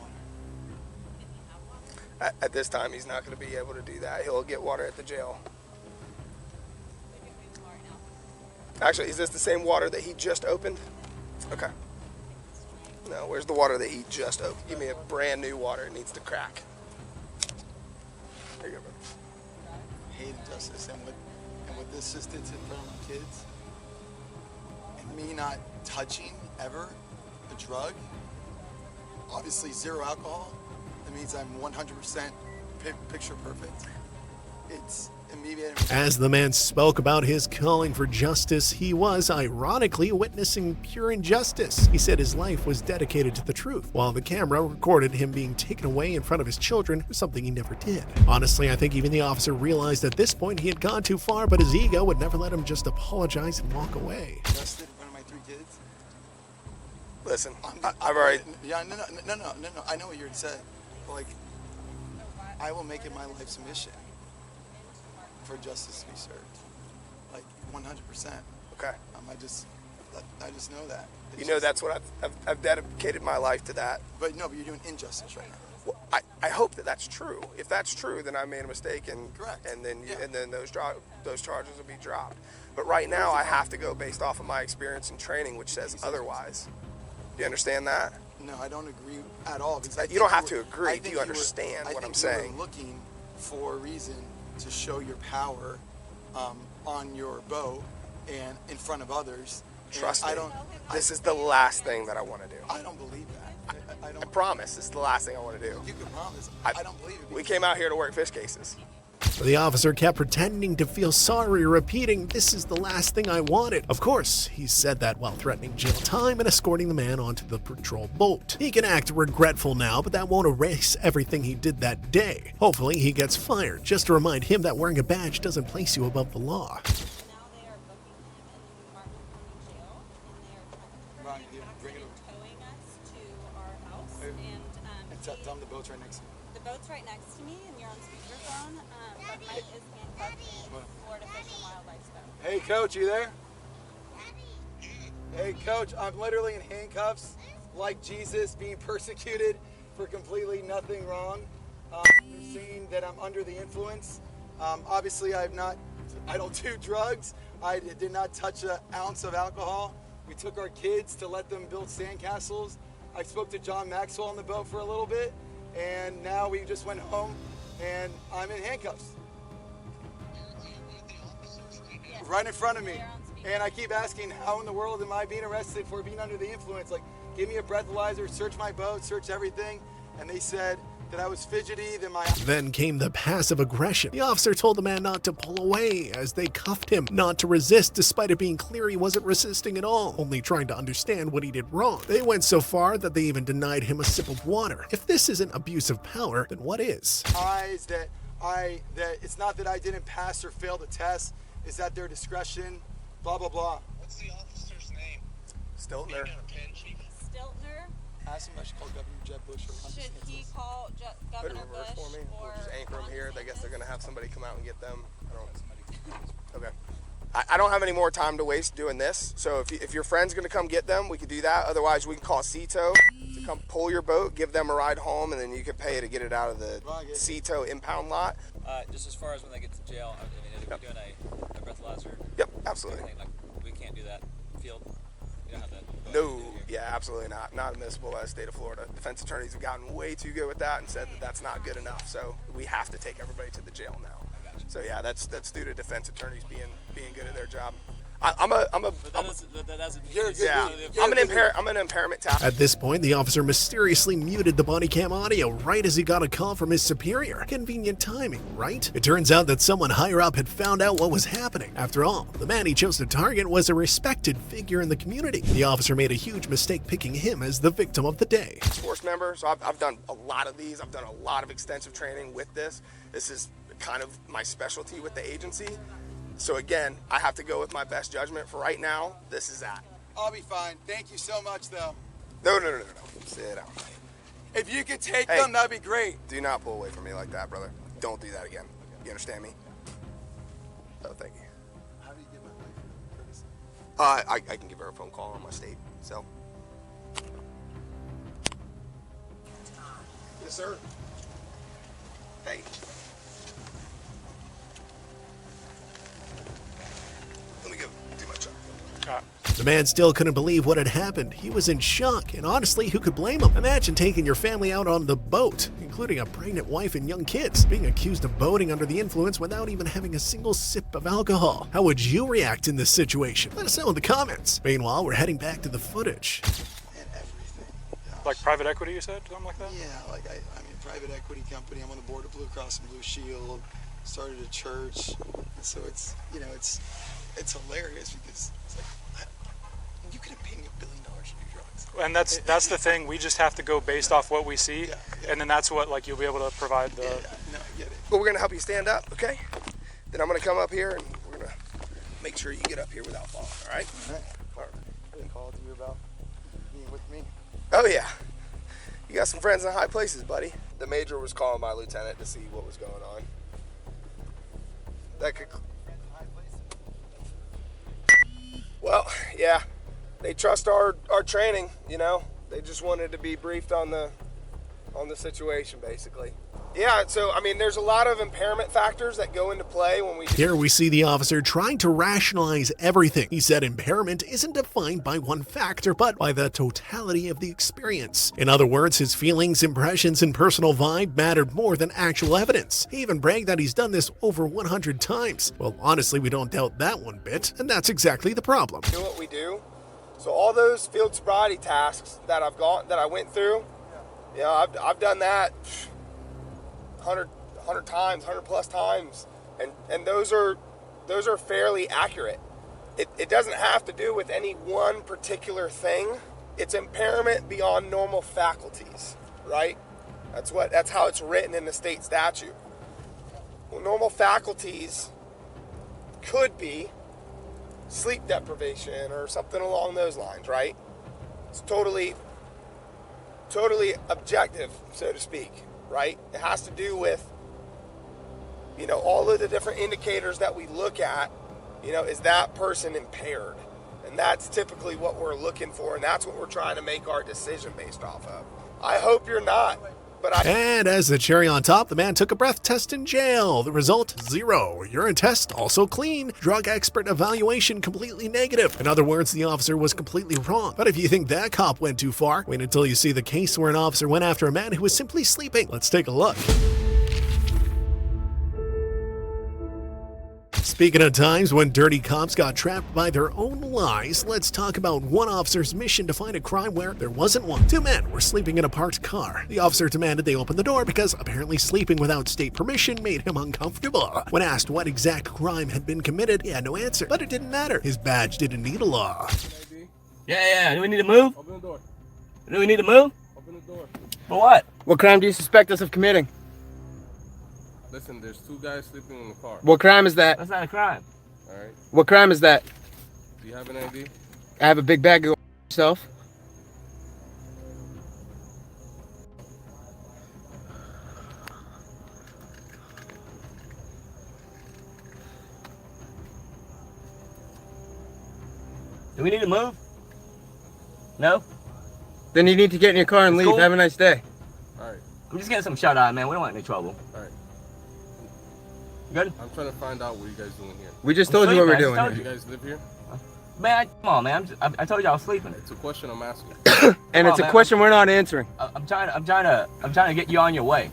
Speaker 2: water.
Speaker 1: At this time, he's not going to be able to do that. He'll get water at the jail. Actually, is this the same water that he just opened? Okay. No, where's the water that he just opened? Give me a brand new water. It needs to crack. There you go, bro.
Speaker 2: I hate injustice, and what this just did in front of my kids, and me not touching ever a drug, obviously zero alcohol, that means I'm 100% picture perfect. It's immediate.
Speaker 6: As the man spoke about his calling for justice, he was ironically witnessing pure injustice. He said his life was dedicated to the truth, while the camera recorded him being taken away in front of his children for something he never did. Honestly, I think even the officer realized at this point he had gone too far, but his ego would never let him just apologize and walk away.
Speaker 2: Arrested in front of my 3 kids.
Speaker 1: Listen, I've already.
Speaker 2: Yeah, no. I know what you're saying. Like, I will make it my life's mission for justice to be served. Like 100%.
Speaker 1: Okay.
Speaker 2: I just know that.
Speaker 1: You know, that's what I've dedicated my life to that.
Speaker 2: But no, but you're doing injustice right now.
Speaker 1: Well, I hope that that's true. If that's true, then I made a mistake, and
Speaker 2: Correct.
Speaker 1: and then
Speaker 2: Yeah.
Speaker 1: and then those charges will be dropped. But right now, I have to go based off of my experience and training, which says otherwise. Do you understand that?
Speaker 2: No, I don't agree at all. Because I
Speaker 1: You
Speaker 2: think
Speaker 1: don't have
Speaker 2: were-
Speaker 1: to agree.
Speaker 2: I
Speaker 1: Do
Speaker 2: think
Speaker 1: you
Speaker 2: were-
Speaker 1: understand
Speaker 2: I
Speaker 1: what I'm
Speaker 2: think you were
Speaker 1: saying?
Speaker 2: looking for a reason to show your power on your boat and in front of others. And
Speaker 1: Trust me.
Speaker 2: I don't.
Speaker 1: This is the last thing that I want to do.
Speaker 2: I don't believe that. I
Speaker 1: I
Speaker 2: don't.
Speaker 1: promise. This is the last thing I want to do.
Speaker 2: You can promise.
Speaker 1: I-
Speaker 2: I don't believe it.
Speaker 1: We came out here to work fish cases.
Speaker 6: The officer kept pretending to feel sorry, repeating, "This is the last thing I wanted." Of course, he said that while threatening jail time and escorting the man onto the patrol boat. He can act regretful now, but that won't erase everything he did that day. Hopefully, he gets fired, just to remind him that wearing a badge doesn't place you above the law.
Speaker 7: Now they are booking him in Martin County Jail, and they are
Speaker 2: Right, yeah, bring it over.
Speaker 7: towing us to our house.
Speaker 2: Hey.
Speaker 7: And
Speaker 2: Tell them the boat's right next to you.
Speaker 7: the boat's right next to me, and you're on speakerphone. But Mike is handcuffed in Florida Fish and Wildlife Stuff.
Speaker 2: Hey, Coach, you there? Hey, Coach, I'm literally in handcuffs, like Jesus, being persecuted for completely nothing wrong. They're saying that I'm under the influence. Obviously, I don't do drugs. I did not touch an ounce of alcohol. We took our kids to let them build sandcastles. I spoke to John Maxwell on the boat for a little bit, and now we just went home, and I'm in handcuffs. Right in front of me. And I keep asking, how in the world am I being arrested for being under the influence? Like, give me a breathalyzer, search my boat, search everything. And they said that I was fidgety, that my...
Speaker 6: Then came the passive aggression. The officer told the man not to pull away as they cuffed him, not to resist despite it being clear he wasn't resisting at all, only trying to understand what he did wrong. They went so far that they even denied him a sip of water. If this isn't abuse of power, then what is?
Speaker 2: eyes that it's not that I didn't pass or fail the test, it's at their discretion, blah, blah, blah.
Speaker 8: What's the officer's name?
Speaker 1: Stiltner.
Speaker 7: Stiltner,
Speaker 2: Ask him I should call Governor Jeb Bush or Ron
Speaker 7: should he
Speaker 2: DeSantis.
Speaker 7: call
Speaker 1: Put it
Speaker 7: Governor
Speaker 1: in reverse
Speaker 7: Bush
Speaker 1: for me.
Speaker 7: or
Speaker 1: We'll just anchor them
Speaker 7: Ron
Speaker 1: here. I guess they're
Speaker 7: DeSantis?
Speaker 1: going to have somebody come out and get them. Okay. I don't have any more time to waste doing this. So if your friend's going to come get them, we could do that. Otherwise, we can call Cito to come pull your boat, give them a ride home, and then you can pay to get it out of the Cito impound lot.
Speaker 4: Just as far as when they get to jail, I mean, are we doing a breathalyzer?
Speaker 1: Yep, absolutely.
Speaker 4: Thing? Like, we can't do that field. You don't have to.
Speaker 1: No, yeah, absolutely not. Not admissible by the state of Florida. Defense attorneys have gotten way too good with that and said that that's not good enough. So we have to take everybody to the jail now. So yeah, that's due to defense attorneys being good at their job. I'm an impairment task.
Speaker 6: At this point, the officer mysteriously muted the body cam audio right as he got a call from his superior. Convenient timing, right? It turns out that someone higher up had found out what was happening. After all, the man he chose to target was a respected figure in the community. The officer made a huge mistake picking him as the victim of the day.
Speaker 1: Force member, so I've done a lot of these. I've done a lot of extensive training with this. This is kind of my specialty with the agency. So again, I have to go with my best judgment. For right now, this is that.
Speaker 2: I'll be fine. Thank you so much, though.
Speaker 1: No. Sit down.
Speaker 2: If you could take
Speaker 1: Hey.
Speaker 2: them, that'd be great.
Speaker 1: Do not pull away from me like that, brother. Don't do that again. You understand me? Oh, thank you.
Speaker 2: How do you get my wife courtesy?
Speaker 1: I can give her a phone call on my state cell. Yes, sir. Hey. Let me go do my job.
Speaker 6: The The man still couldn't believe what had happened. He was in shock, and honestly, who could blame him? Imagine taking your family out on the boat, including a pregnant wife and young kids, being accused of boating under the influence without even having a single sip of alcohol. How would you react in this situation? Let us know in the comments. Meanwhile, we're heading back to the footage.
Speaker 2: And everything. Gosh.
Speaker 5: Like private equity, you said? Something like that?
Speaker 2: Yeah, like I mean, private equity company. I'm on the board of Blue Cross and Blue Shield. Started a church, and so it's, you know, it's hilarious because it's like you could have paid me $1 billion to do drugs.
Speaker 5: And that's the thing. We just have to go based off what we see, and then that's what, like, you'll be able to provide the.
Speaker 2: No, I get it.
Speaker 1: But we're gonna help you stand up, okay? Then I'm gonna come up here and we're gonna make sure you get up here without falling. All right?
Speaker 2: All right. I didn't call to you about being with me.
Speaker 1: Oh yeah. You got some friends in high places, buddy. The major was calling my lieutenant to see what was going on. That could. Well, yeah. They trust our training, you know. They just wanted to be briefed on the situation, basically. Yeah, so, I mean, there's a lot of impairment factors that go into play when we...
Speaker 6: Here we see the officer trying to rationalize everything. He said impairment isn't defined by one factor, but by the totality of the experience. In other words, his feelings, impressions, and personal vibe mattered more than actual evidence. He even bragged that he's done this over 100 times. Well, honestly, we don't doubt that one bit, and that's exactly the problem.
Speaker 1: Do what we do. So all those field sobriety tasks that I went through, you know, I've done that 100 times, 100 plus times, and those are fairly accurate. It doesn't have to do with any one particular thing. It's impairment beyond normal faculties, right? That's how it's written in the state statute. Well, normal faculties could be sleep deprivation or something along those lines, right? It's totally objective, so to speak, right? It has to do with, you know, all of the different indicators that we look at. You know, is that person impaired? And that's typically what we're looking for, and that's what we're trying to make our decision based off of. I hope you're not.
Speaker 6: And as the cherry on top, the man took a breath test in jail. The result, 0. Urine test, also clean. Drug expert evaluation, completely negative. In other words, the officer was completely wrong. But if you think that cop went too far, wait until you see the case where an officer went after a man who was simply sleeping. Let's take a look. Speaking of times when dirty cops got trapped by their own lies, let's talk about one officer's mission to find a crime where there wasn't one. 2 men were sleeping in a parked car. The officer demanded they open the door because apparently sleeping without state permission made him uncomfortable. When asked what exact crime had been committed, he had no answer, but it didn't matter. His badge didn't need a law.
Speaker 8: Yeah. Do we need to move?
Speaker 3: Open the door.
Speaker 8: Do we need to move?
Speaker 3: Open the door.
Speaker 8: For what?
Speaker 9: What crime do you suspect us of committing?
Speaker 3: Listen, there's 2 guys sleeping in the car.
Speaker 9: What crime is that?
Speaker 8: That's not a crime.
Speaker 3: All right.
Speaker 9: What crime is that?
Speaker 3: Do you have an ID?
Speaker 9: I have a big bag of yourself.
Speaker 8: Do we need to move? No?
Speaker 9: Then you need to get in your car and
Speaker 8: Let's
Speaker 9: leave.
Speaker 8: go.
Speaker 9: Have a nice day.
Speaker 3: All right.
Speaker 8: I'm just getting some shut eye, man. We don't want any trouble.
Speaker 3: All right.
Speaker 8: You good?
Speaker 3: I'm trying to find out what you guys doing here.
Speaker 9: We just told you what we're doing.
Speaker 3: You guys live here?
Speaker 8: Man, come on, man. I told you I was sleeping.
Speaker 3: It's a question I'm asking.
Speaker 9: And it's a question we're not answering.
Speaker 8: I'm trying to get you on your way.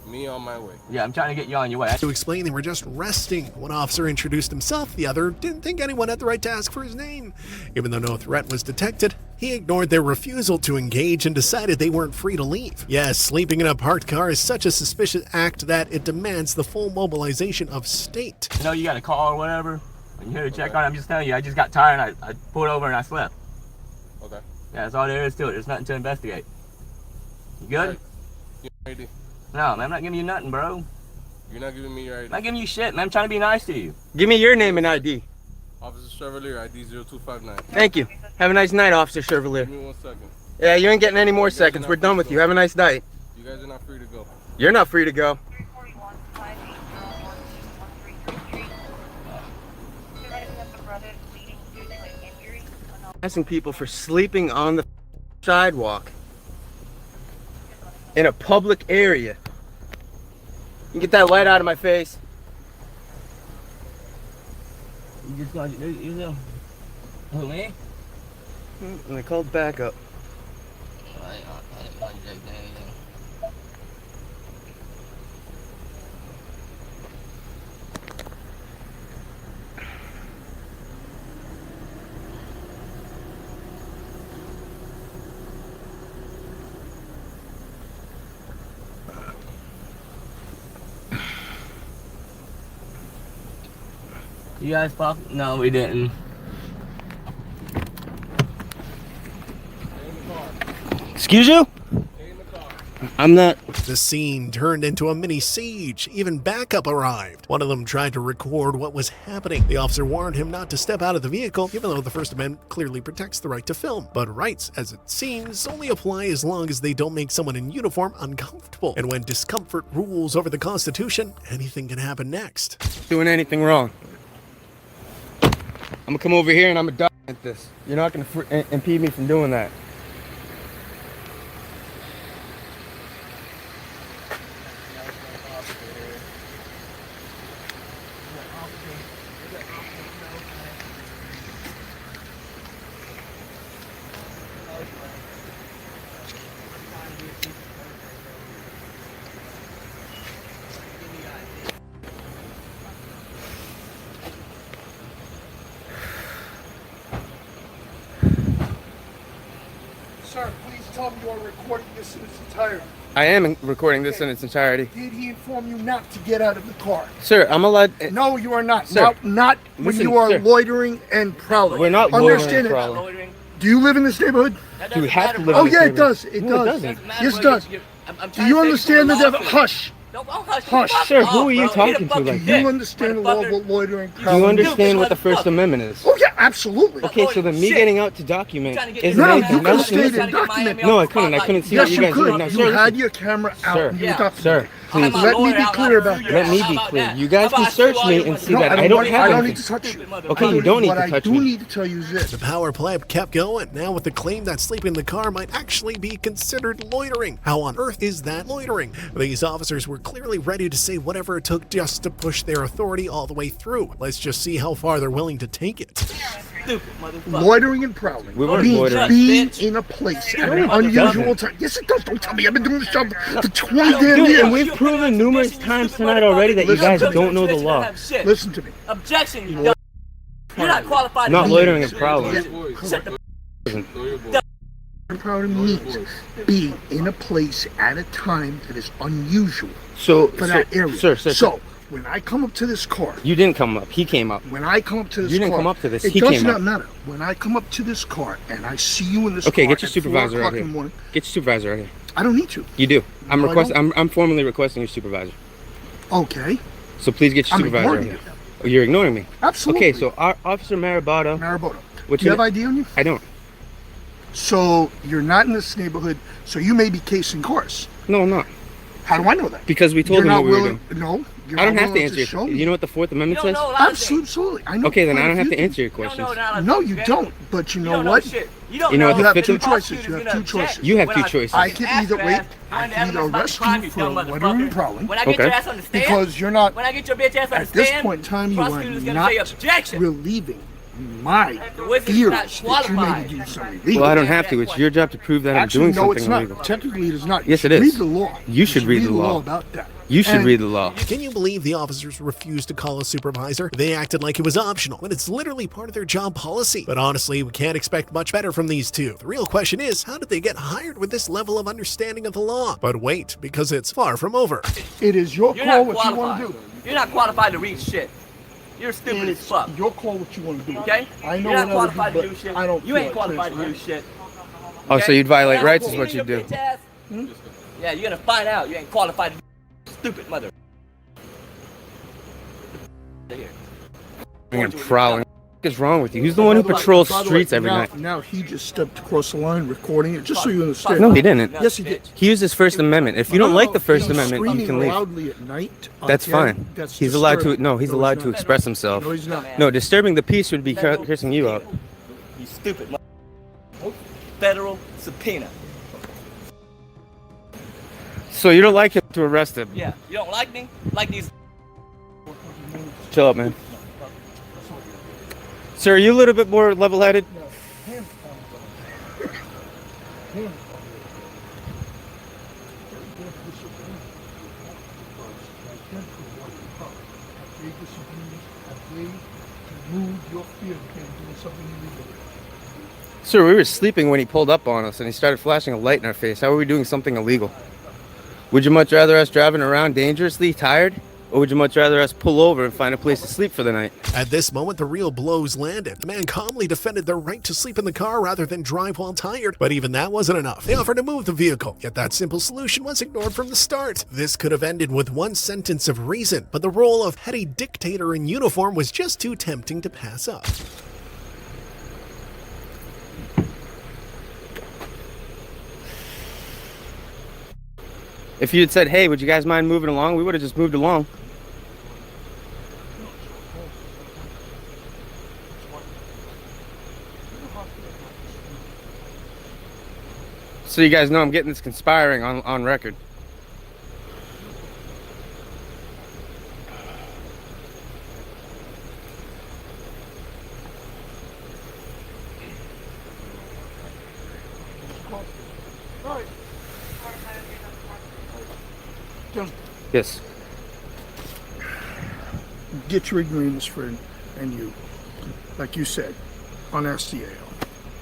Speaker 3: Me on my way.
Speaker 8: Yeah, I'm trying to get you on your way.
Speaker 6: To explain, they were just resting. One officer introduced himself, the other didn't think anyone had the right to ask for his name. Even though no threat was detected, he ignored their refusal to engage and decided they weren't free to leave. Yes, sleeping in a parked car is such a suspicious act that it demands the full mobilization of state.
Speaker 8: You know, you got a call or whatever. When you're here to check on it, I'm just telling you, I just got tired and I pulled over and I slept.
Speaker 3: Okay.
Speaker 8: Yeah, that's all there is to it. There's nothing to investigate. You good?
Speaker 3: Right. You ID?
Speaker 8: No, man, I'm not giving you nothing, bro.
Speaker 3: You're not giving me your ID?
Speaker 8: I'm not giving you shit, man. I'm trying to be nice to you.
Speaker 9: Give me your name and ID.
Speaker 3: Officer Chevalier, ID 0259.
Speaker 9: Thank you. Have a nice night, Officer Chevalier.
Speaker 3: Give me 1 second.
Speaker 9: Yeah, you ain't getting any more seconds. We're done with you. Have a nice night.
Speaker 3: You guys are not free to go.
Speaker 9: You're not free to go. Asking people for sleeping on the sidewalk in a public area. You get that light out of my face.
Speaker 8: You just got, you know, Who, me?
Speaker 9: And they called backup.
Speaker 8: I didn't hijack anything. You guys pop? No, we didn't.
Speaker 9: Excuse you? I'm not.
Speaker 6: The scene turned into a mini siege. Even backup arrived. One of them tried to record what was happening. The officer warned him not to step out of the vehicle, even though the First Amendment clearly protects the right to film. But rights, as it seems, only apply as long as they don't make someone in uniform uncomfortable. And when discomfort rules over the Constitution, anything can happen next.
Speaker 9: Doing anything wrong. I'm gonna come over here and I'm gonna document this. You're not gonna impede me from doing that.
Speaker 2: Sir, please tell me you are recording this in its entirety.
Speaker 9: I am recording this in its entirety.
Speaker 2: Did he inform you not to get out of the car?
Speaker 9: Sir, I'm allowed.
Speaker 2: No, you are not.
Speaker 9: Sir,
Speaker 2: not when
Speaker 9: listen,
Speaker 2: you are
Speaker 9: sir.
Speaker 2: loitering and prowling.
Speaker 9: We're not loitering
Speaker 2: Understand
Speaker 9: and
Speaker 2: it.
Speaker 9: prowling.
Speaker 2: Do you live in this neighborhood?
Speaker 9: Do we have to live
Speaker 2: Oh
Speaker 9: in this
Speaker 2: yeah, it
Speaker 9: neighborhood?
Speaker 2: does. It
Speaker 9: No,
Speaker 2: does.
Speaker 9: it doesn't.
Speaker 2: Yes, it does. Do you understand the definition? Hush. Hush.
Speaker 9: Sir, who are you talking to like
Speaker 2: Do
Speaker 9: that?
Speaker 2: you understand the law of what loitering and
Speaker 9: Do
Speaker 2: prowling
Speaker 9: you
Speaker 2: is?
Speaker 9: understand what the First Amendment is?
Speaker 2: Oh yeah, absolutely.
Speaker 9: Okay, so then me getting out to document is
Speaker 2: No,
Speaker 9: made
Speaker 2: you could have
Speaker 9: nothing.
Speaker 2: stayed and documented.
Speaker 9: No, I couldn't. I couldn't see
Speaker 2: Yes,
Speaker 9: what you
Speaker 2: you
Speaker 9: guys did.
Speaker 2: could.
Speaker 9: No,
Speaker 2: You
Speaker 9: sir,
Speaker 2: had
Speaker 9: listen.
Speaker 2: your camera out
Speaker 9: Sir,
Speaker 2: and you were
Speaker 9: sir,
Speaker 2: documenting.
Speaker 9: please.
Speaker 2: Let me be clear about that.
Speaker 9: Let me be clear. You guys can search me and see
Speaker 2: No,
Speaker 9: that I
Speaker 2: I
Speaker 9: don't have
Speaker 2: don't need
Speaker 9: anything.
Speaker 2: to touch you.
Speaker 9: Okay, you don't need
Speaker 2: what
Speaker 9: to
Speaker 2: I
Speaker 9: touch
Speaker 2: do
Speaker 9: me.
Speaker 2: need to tell you is this.
Speaker 6: The power play kept going, now with the claim that sleeping in the car might actually be considered loitering. How on earth is that loitering? These officers were clearly ready to say whatever it took just to push their authority all the way through. Let's just see how far they're willing to take it.
Speaker 2: Loitering and prowling
Speaker 9: We weren't
Speaker 2: means
Speaker 9: loitering.
Speaker 2: being in a place at an unusual time. Yes, it does. Don't tell me. I've been doing this job for 20 damn
Speaker 9: Dude, and
Speaker 2: years.
Speaker 9: we've proven numerous times tonight already that you guys don't know the law.
Speaker 2: Listen to me.
Speaker 4: Objection, you dumb. You're not qualified.
Speaker 9: Not
Speaker 4: to
Speaker 9: loitering and prowling.
Speaker 4: Shut the
Speaker 2: Prowling means being in a place at a time that is unusual
Speaker 9: So,
Speaker 2: for that area.
Speaker 9: sir,
Speaker 2: So, when I come up to this car,
Speaker 9: you didn't come up. He came up.
Speaker 2: when I come up to this
Speaker 9: You didn't
Speaker 2: car,
Speaker 9: come up to this.
Speaker 2: it
Speaker 9: He
Speaker 2: does
Speaker 9: came
Speaker 2: not
Speaker 9: up.
Speaker 2: matter. When I come up to this car and I see you in this
Speaker 9: Okay,
Speaker 2: car
Speaker 9: get your
Speaker 2: at 4
Speaker 9: supervisor right
Speaker 2: o'clock in
Speaker 9: here.
Speaker 2: the morning,
Speaker 9: Get your supervisor right here.
Speaker 2: I don't need to.
Speaker 9: You do. I'm
Speaker 2: No, I
Speaker 9: requesting. I'm formally requesting your supervisor.
Speaker 2: Okay.
Speaker 9: So please get your
Speaker 2: I'm
Speaker 9: supervisor right
Speaker 2: ignoring
Speaker 9: here.
Speaker 2: you.
Speaker 9: Oh, you're ignoring me.
Speaker 2: Absolutely.
Speaker 9: Okay, so our Officer Maribato.
Speaker 2: Mariboto.
Speaker 9: What's
Speaker 2: Do you
Speaker 9: your
Speaker 2: have ID on you?
Speaker 9: I don't.
Speaker 2: So you're not in this neighborhood, so you may be casing cars.
Speaker 9: No, I'm not.
Speaker 2: How do I know that?
Speaker 9: Because we told
Speaker 2: You're
Speaker 9: him
Speaker 2: not
Speaker 9: what we were
Speaker 2: willing.
Speaker 9: doing.
Speaker 2: No, you're
Speaker 9: I don't
Speaker 2: not
Speaker 9: have to
Speaker 2: willing
Speaker 9: answer your
Speaker 2: show
Speaker 9: question.
Speaker 2: me.
Speaker 9: You know what the Fourth Amendment says?
Speaker 2: Absolutely. I know.
Speaker 9: Okay, then I
Speaker 2: quite
Speaker 9: don't
Speaker 2: a
Speaker 9: have
Speaker 2: few
Speaker 9: to answer your
Speaker 2: things.
Speaker 9: questions.
Speaker 2: No, you don't. But you know what?
Speaker 9: You know what
Speaker 2: You
Speaker 9: the
Speaker 2: have
Speaker 9: Fifth
Speaker 2: two
Speaker 9: Am-
Speaker 2: choices. You have two choices.
Speaker 9: You have two choices.
Speaker 2: I can either wait. I can either arrest you for loitering and prowling.
Speaker 4: When I get your ass on the stand,
Speaker 2: Because you're not.
Speaker 4: when I get your bitch ass on the
Speaker 2: At this
Speaker 4: stand,
Speaker 2: point in time, you are
Speaker 4: prosecutor's gonna
Speaker 2: not
Speaker 4: say objection.
Speaker 2: relieving my
Speaker 4: The witness is
Speaker 2: fears
Speaker 4: not
Speaker 2: that you may
Speaker 4: qualified.
Speaker 2: be doing something illegal.
Speaker 9: Well, I don't have to. It's your job to prove that
Speaker 2: Actually,
Speaker 9: I'm doing
Speaker 2: no, it's
Speaker 9: something
Speaker 2: not.
Speaker 9: illegal.
Speaker 2: Technically, it is not.
Speaker 9: Yes,
Speaker 2: You
Speaker 9: it
Speaker 2: should
Speaker 9: is.
Speaker 2: Read the law.
Speaker 9: You should read the law.
Speaker 2: about that.
Speaker 9: You should
Speaker 2: And
Speaker 9: read the law.
Speaker 6: Can you believe the officers refused to call a supervisor? They acted like it was optional, when it's literally part of their job policy. But honestly, we can't expect much better from these two. The real question is, how did they get hired with this level of understanding of the law? But wait, because it's far from over.
Speaker 2: It is your
Speaker 4: You're
Speaker 2: call
Speaker 4: not
Speaker 2: what you want
Speaker 4: qualified.
Speaker 2: to do.
Speaker 4: You're not qualified to read shit. You're stupid as fuck.
Speaker 2: Your call what you want to do.
Speaker 4: Okay?
Speaker 2: I know
Speaker 4: You're not
Speaker 2: what I would
Speaker 4: qualified
Speaker 2: do,
Speaker 4: to do
Speaker 2: but
Speaker 4: shit.
Speaker 2: I don't
Speaker 4: You
Speaker 2: feel
Speaker 4: ain't
Speaker 2: like
Speaker 4: qualified to do
Speaker 2: transferring.
Speaker 4: shit.
Speaker 9: Oh, so you'd violate
Speaker 4: That's
Speaker 9: rights
Speaker 4: cool.
Speaker 9: is what you'd do.
Speaker 4: Bitch ass. Yeah, you're gonna find out. You ain't qualified to do stupid mother.
Speaker 9: And prowling. What is wrong with you? Who's the one who patrols
Speaker 2: By the way,
Speaker 9: streets every
Speaker 2: now,
Speaker 9: night?
Speaker 2: Now he just stepped across the line recording it, just so you understand.
Speaker 9: No, he didn't.
Speaker 2: Yes, he did.
Speaker 9: He used his First Amendment. If you don't like the First
Speaker 2: He's
Speaker 9: Amendment, you
Speaker 2: screaming
Speaker 9: can leave.
Speaker 2: loudly at night.
Speaker 9: That's
Speaker 2: again,
Speaker 9: fine.
Speaker 2: that's
Speaker 9: He's allowed to.
Speaker 2: disturbing.
Speaker 9: No, he's
Speaker 2: No,
Speaker 9: allowed to
Speaker 2: not.
Speaker 9: express himself.
Speaker 2: No, he's not.
Speaker 9: No, disturbing the peace would be cursing you out.
Speaker 4: You stupid mother. Federal subpoena.
Speaker 9: So you don't like him to arrest him?
Speaker 4: Yeah, you don't like me? Like these.
Speaker 9: Chill up, man. Sir, are you a little bit more level-headed? Sir, we were sleeping when he pulled up on us and he started flashing a light in our face. How are we doing something illegal? Would you much rather us driving around dangerously tired? Or would you much rather us pull over and find a place to sleep for the night?
Speaker 6: At this moment, the real blows landed. The man calmly defended their right to sleep in the car rather than drive while tired, but even that wasn't enough. They offered to move the vehicle, yet that simple solution was ignored from the start. This could have ended with one sentence of reason, but the role of heady dictator in uniform was just too tempting to pass up.
Speaker 9: If you had said, hey, would you guys mind moving along? We would have just moved along. So you guys know I'm getting this conspiring on record. Yes.
Speaker 10: Get your ignoramus friend and you, like you said, on SDAO.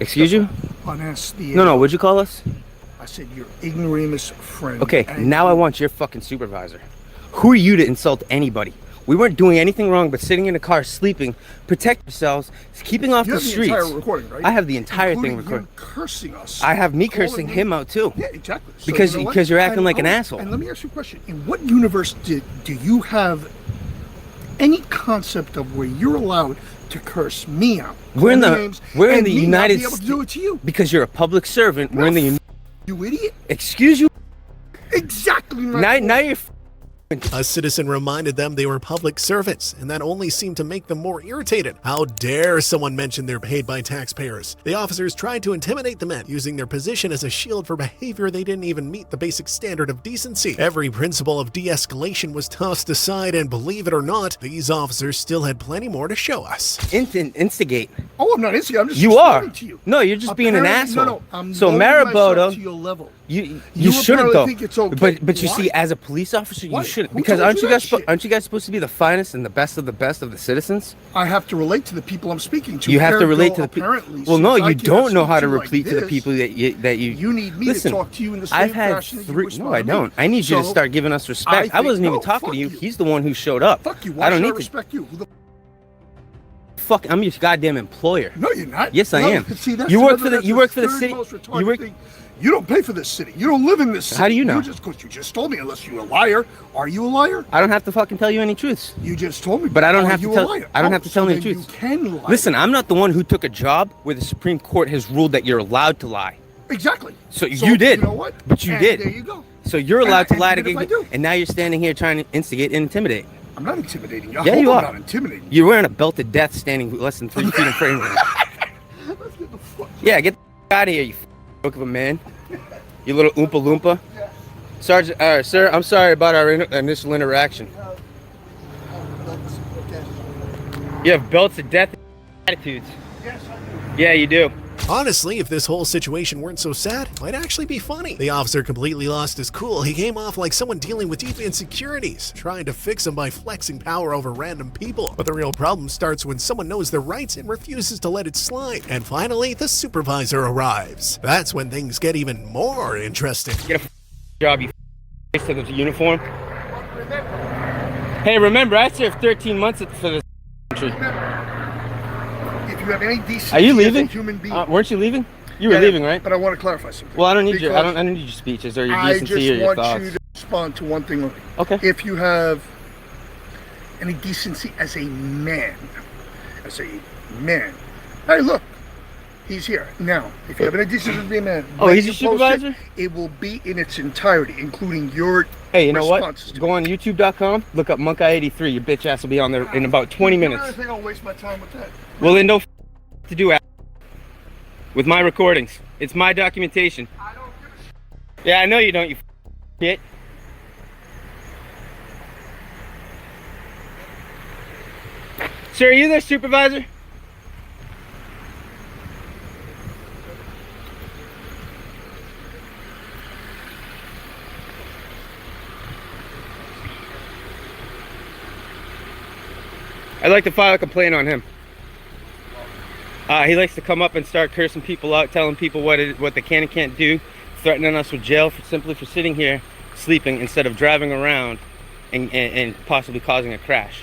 Speaker 9: Excuse you?
Speaker 10: On SDAO.
Speaker 9: No, what'd you call us?
Speaker 10: I said your ignoramus friend.
Speaker 9: Okay, now I want your fucking supervisor. Who are you to insult anybody? We weren't doing anything wrong but sitting in a car sleeping, protect yourselves, keeping off the streets.
Speaker 10: You have the entire recording, right?
Speaker 9: I have the entire
Speaker 10: Including
Speaker 9: thing recorded.
Speaker 10: him cursing us.
Speaker 9: I have me cursing him out too.
Speaker 10: Yeah, exactly. So
Speaker 9: Because
Speaker 10: you know
Speaker 9: you're acting like an asshole.
Speaker 10: And let me ask you a question. In what universe do you have any concept of where you're allowed to curse me out?
Speaker 9: We're in the United
Speaker 10: States. To do it to you?
Speaker 9: Because you're a public servant. We're in the
Speaker 10: You idiot.
Speaker 9: Excuse you?
Speaker 10: Exactly right.
Speaker 9: Now you're
Speaker 6: A citizen reminded them they were public servants, and that only seemed to make them more irritated. How dare someone mention they're paid by taxpayers? The officers tried to intimidate the men, using their position as a shield for behavior they didn't even meet the basic standard of decency. Every principle of de-escalation was tossed aside, and believe it or not, these officers still had plenty more to show us.
Speaker 9: Instigate.
Speaker 10: Oh, I'm not instigating. I'm just
Speaker 9: You are.
Speaker 10: To you.
Speaker 9: No, you're just being an asshole.
Speaker 10: No, I'm
Speaker 9: so
Speaker 10: lowering myself
Speaker 9: Mariboto,
Speaker 10: to your level.
Speaker 9: You shouldn't though.
Speaker 10: Think it's okay.
Speaker 9: But you
Speaker 10: Why?
Speaker 9: see, as a police officer,
Speaker 10: Why?
Speaker 9: you shouldn't.
Speaker 10: Who
Speaker 9: Because
Speaker 10: told
Speaker 9: aren't
Speaker 10: you
Speaker 9: you guys
Speaker 10: that
Speaker 9: aren't you guys supposed to be the finest and the best of the citizens?
Speaker 10: I have to relate to the people I'm speaking to.
Speaker 9: You have to relate to the
Speaker 10: people.
Speaker 9: people. Well, no, you don't know how to relate to the
Speaker 10: this,
Speaker 9: people that you.
Speaker 10: You need me
Speaker 9: Listen,
Speaker 10: to talk to you in the same
Speaker 9: I've had
Speaker 10: fashion that you
Speaker 9: three.
Speaker 10: respond
Speaker 9: No, I
Speaker 10: to me.
Speaker 9: don't. I need you to
Speaker 10: So,
Speaker 9: start giving us respect. I wasn't even talking to you. He's the one who showed up.
Speaker 10: Fuck you. Why
Speaker 9: I don't
Speaker 10: should
Speaker 9: need
Speaker 10: I
Speaker 9: to.
Speaker 10: respect you? Who the
Speaker 9: Fuck, I'm your goddamn employer.
Speaker 10: No, you're not.
Speaker 9: Yes, I am.
Speaker 10: See, that's
Speaker 9: You work
Speaker 10: another-
Speaker 9: for the. You work for the
Speaker 10: third
Speaker 9: city.
Speaker 10: most
Speaker 9: You
Speaker 10: retarded
Speaker 9: work.
Speaker 10: thing. You don't pay for this city. You don't live in this city.
Speaker 9: How do you know?
Speaker 10: You just told me. Unless you're a liar. Are you a liar?
Speaker 9: I don't have to fucking tell you any truths.
Speaker 10: You just told me.
Speaker 9: But I don't
Speaker 10: Are
Speaker 9: have to
Speaker 10: you a
Speaker 9: tell.
Speaker 10: liar?
Speaker 9: I don't have to tell any
Speaker 10: then
Speaker 9: truths.
Speaker 10: You can lie.
Speaker 9: Listen, I'm not the one who took a job where the Supreme Court has ruled that you're allowed to lie.
Speaker 10: Exactly.
Speaker 9: So you did.
Speaker 10: You know what?
Speaker 9: But you
Speaker 10: And
Speaker 9: did.
Speaker 10: There you go.
Speaker 9: So you're allowed to
Speaker 10: And
Speaker 9: lie to
Speaker 10: even if I
Speaker 9: get.
Speaker 10: do.
Speaker 9: And now you're standing here trying to instigate and intimidate.
Speaker 10: I'm not intimidating you. I
Speaker 9: Yeah,
Speaker 10: hope
Speaker 9: you
Speaker 10: I'm
Speaker 9: are.
Speaker 10: not intimidating you.
Speaker 9: You're wearing a belt of death, standing less than 3 feet in frame of you.
Speaker 10: Let's get the fuck.
Speaker 9: Yeah, get the out of here, you book of a man. You little oompa loompa. Sergeant, sir, I'm sorry about our initial interaction. You have belts of death attitudes.
Speaker 10: Yes, I do.
Speaker 9: Yeah, you do.
Speaker 6: Honestly, if this whole situation weren't so sad, it might actually be funny. The officer completely lost his cool. He came off like someone dealing with deep insecurities, trying to fix them by flexing power over random people. But the real problem starts when someone knows their rights and refuses to let it slide. And finally, the supervisor arrives. That's when things get even more interesting.
Speaker 9: Get a job, you to the uniform. Hey, remember, I served 13 months for this country.
Speaker 10: If you have any decency
Speaker 9: Are you
Speaker 10: as a
Speaker 9: leaving?
Speaker 10: human being,
Speaker 9: Weren't you leaving? You were
Speaker 10: Yeah,
Speaker 9: leaving, right?
Speaker 10: But I want to clarify something.
Speaker 9: Well, I don't need
Speaker 10: Because
Speaker 9: I don't need your speeches or your
Speaker 10: I
Speaker 9: decency
Speaker 10: just
Speaker 9: or your
Speaker 10: want
Speaker 9: thoughts.
Speaker 10: you to respond to one thing only.
Speaker 9: Okay.
Speaker 10: If you have any decency as a man, hey, look, he's here. Now, if you have any decency as a man,
Speaker 9: Oh,
Speaker 10: when
Speaker 9: he's
Speaker 10: you
Speaker 9: your
Speaker 10: post
Speaker 9: supervisor?
Speaker 10: It will be in its entirety, including your
Speaker 9: Hey, you know what?
Speaker 10: responses to
Speaker 9: Go on YouTube.com, look up Monk83. Your bitch ass will be on there in about 20
Speaker 10: You
Speaker 9: minutes.
Speaker 10: really think I'll waste my time with that?
Speaker 9: Well, then don't to do with my recordings. It's my documentation.
Speaker 10: I don't give a shit.
Speaker 9: Yeah, I know you don't, you shit. Sir, are you there, supervisor? I'd like to file a complaint on him. He likes to come up and start cursing people out, telling people what they can and can't do, threatening us with jail simply for sitting here sleeping instead of driving around and possibly causing a crash.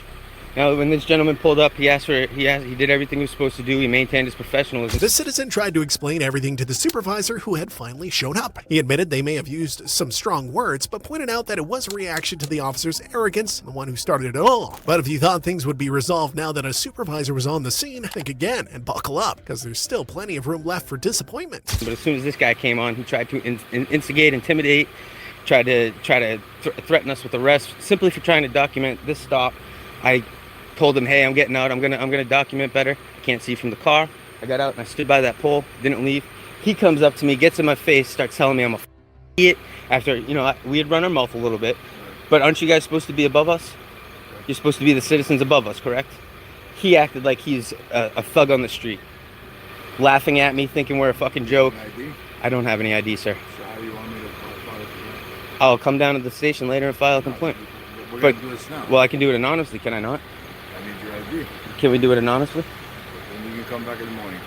Speaker 9: Now, when this gentleman pulled up, he did everything he was supposed to do. He maintained his professionalism.
Speaker 6: The citizen tried to explain everything to the supervisor who had finally shown up. He admitted they may have used some strong words, but pointed out that it was a reaction to the officer's arrogance, the one who started it all. But if you thought things would be resolved now that a supervisor was on the scene, think again and buckle up, because there's still plenty of room left for disappointment.
Speaker 9: But as soon as this guy came on, he tried to instigate, intimidate, tried to threaten us with arrest simply for trying to document this stop. I told him, hey, I'm getting out. I'm gonna document better. I can't see from the car. I got out and I stood by that pole, didn't leave. He comes up to me, gets in my face, starts telling me I'm a idiot. After, you know, we had run our mouth a little bit. But aren't you guys supposed to be above us? You're supposed to be the citizens above us, correct? He acted like he's a thug on the street, laughing at me, thinking we're a fucking joke. I don't have any ID, sir.
Speaker 2: So how do you want me to file a complaint?
Speaker 9: I'll come down to the station later and file a complaint.
Speaker 2: We're
Speaker 9: But
Speaker 2: gonna do this now.
Speaker 9: well, I can do it anonymously, can I not?
Speaker 2: I need your ID.
Speaker 9: Can we do it anonymously?
Speaker 2: And you can come back in the morning.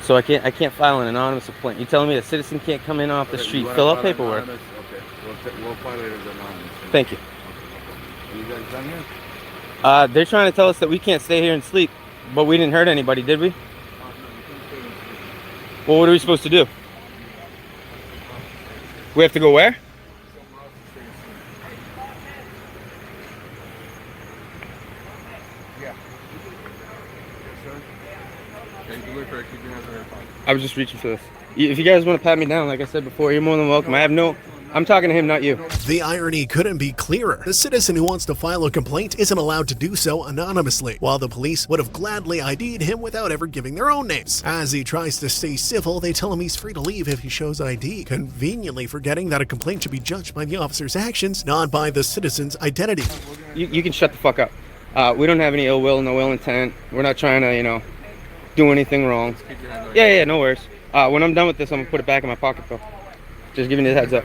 Speaker 9: So I can't file an anonymous complaint. You telling me a citizen can't come in off the
Speaker 2: Okay,
Speaker 9: street,
Speaker 2: you wanna
Speaker 9: fill out
Speaker 2: file
Speaker 9: paperwork?
Speaker 2: anonymous? Okay, we'll file it as anonymous.
Speaker 9: Thank you.
Speaker 2: Are you guys done here?
Speaker 9: They're trying to tell us that we can't stay here and sleep, but we didn't hurt anybody, did we? Well, what are we supposed to do? We have to go where? I was just reaching for this. If you guys want to pat me down, like I said before, you're more than welcome. I'm talking to him, not you.
Speaker 6: The irony couldn't be clearer. The citizen who wants to file a complaint isn't allowed to do so anonymously, while the police would have gladly ID'd him without ever giving their own names. As he tries to stay civil, they tell him he's free to leave if he shows ID, conveniently forgetting that a complaint should be judged by the officer's actions, not by the citizen's identity.
Speaker 9: You can shut the fuck up. We don't have any ill will, no ill intent. We're not trying to, you know, do anything wrong. Yeah, no worries. When I'm done with this, I'm gonna put it back in my pocket, though. Just giving you the heads up.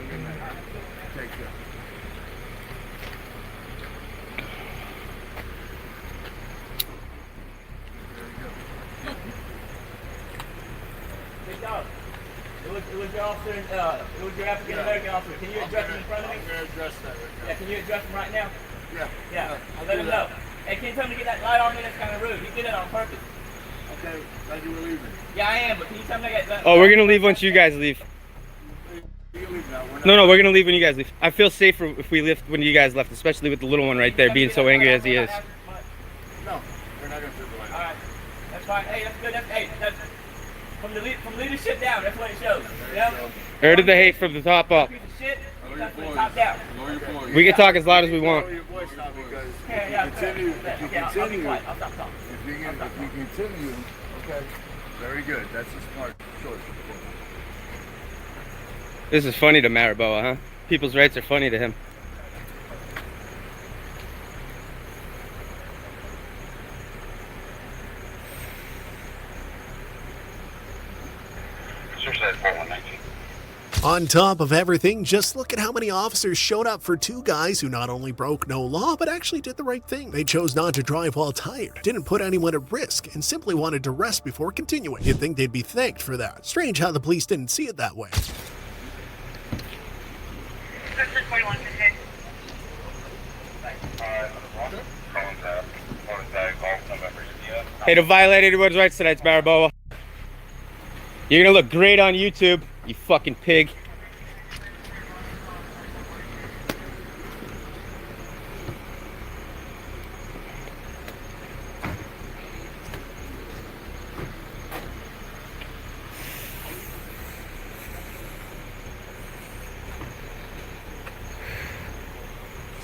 Speaker 4: It was your officer, it was your African American officer. Can you address him in front of me?
Speaker 2: I'm going to address that.
Speaker 4: Yeah, can you address him right now?
Speaker 2: Yeah.
Speaker 4: Yeah, let him know. Hey, can you tell him to get that light on me? That's kind of rude. He did it on purpose.
Speaker 2: Okay, glad you were leaving.
Speaker 4: Yeah, I am, but can you tell him to get that?
Speaker 9: Oh, we're gonna leave once you guys leave.
Speaker 2: You leave now.
Speaker 9: No, we're gonna leave when you guys leave. I feel safer if we left when you guys left, especially with the little one right there being so angry as he is.
Speaker 2: No, we're not going to do the light.
Speaker 4: All right, that's fine. Hey, that's good. That's from leadership down. That's what it shows. Yeah.
Speaker 9: Heard of the hate from the top up.
Speaker 4: Piece of shit. That's from the top down.
Speaker 9: We can talk as loud as we want.
Speaker 2: Lower your voice now because
Speaker 4: Yeah,
Speaker 2: if you
Speaker 4: I'll be
Speaker 2: continue,
Speaker 4: quiet. I'll stop talking.
Speaker 2: if you continue, okay, very good. That's a smart choice.
Speaker 9: This is funny to Mariboa, huh? People's rights are funny to him.
Speaker 6: On top of everything, just look at how many officers showed up for two guys who not only broke no law, but actually did the right thing. They chose not to drive while tired, didn't put anyone at risk, and simply wanted to rest before continuing. You'd think they'd be thanked for that. Strange how the police didn't see it that way.
Speaker 9: Hey, to violate anyone's rights tonight, Mariboa. You're gonna look great on YouTube, you fucking pig.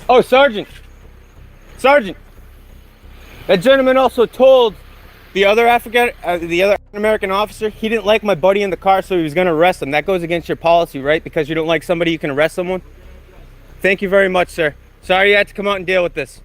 Speaker 9: Oh, Sergeant! Sergeant! That gentleman also told the other American officer he didn't like my buddy in the car, so he was going to arrest him. That goes against your policy, right? Because you don't like somebody, you can arrest someone. Thank you very much, sir. Sorry you had to come out and deal with this.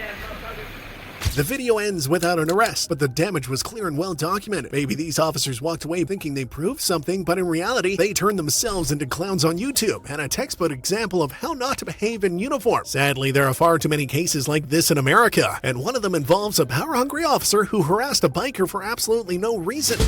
Speaker 4: ass motherfucker.
Speaker 6: The video ends without an arrest, but the damage was clear and well documented. Maybe these officers walked away thinking they proved something, but in reality, they turned themselves into clowns on YouTube, and a textbook example of how not to behave in uniform. Sadly, there are far too many cases like this in America, and one of them involves a power-hungry officer who harassed a biker for absolutely no reason.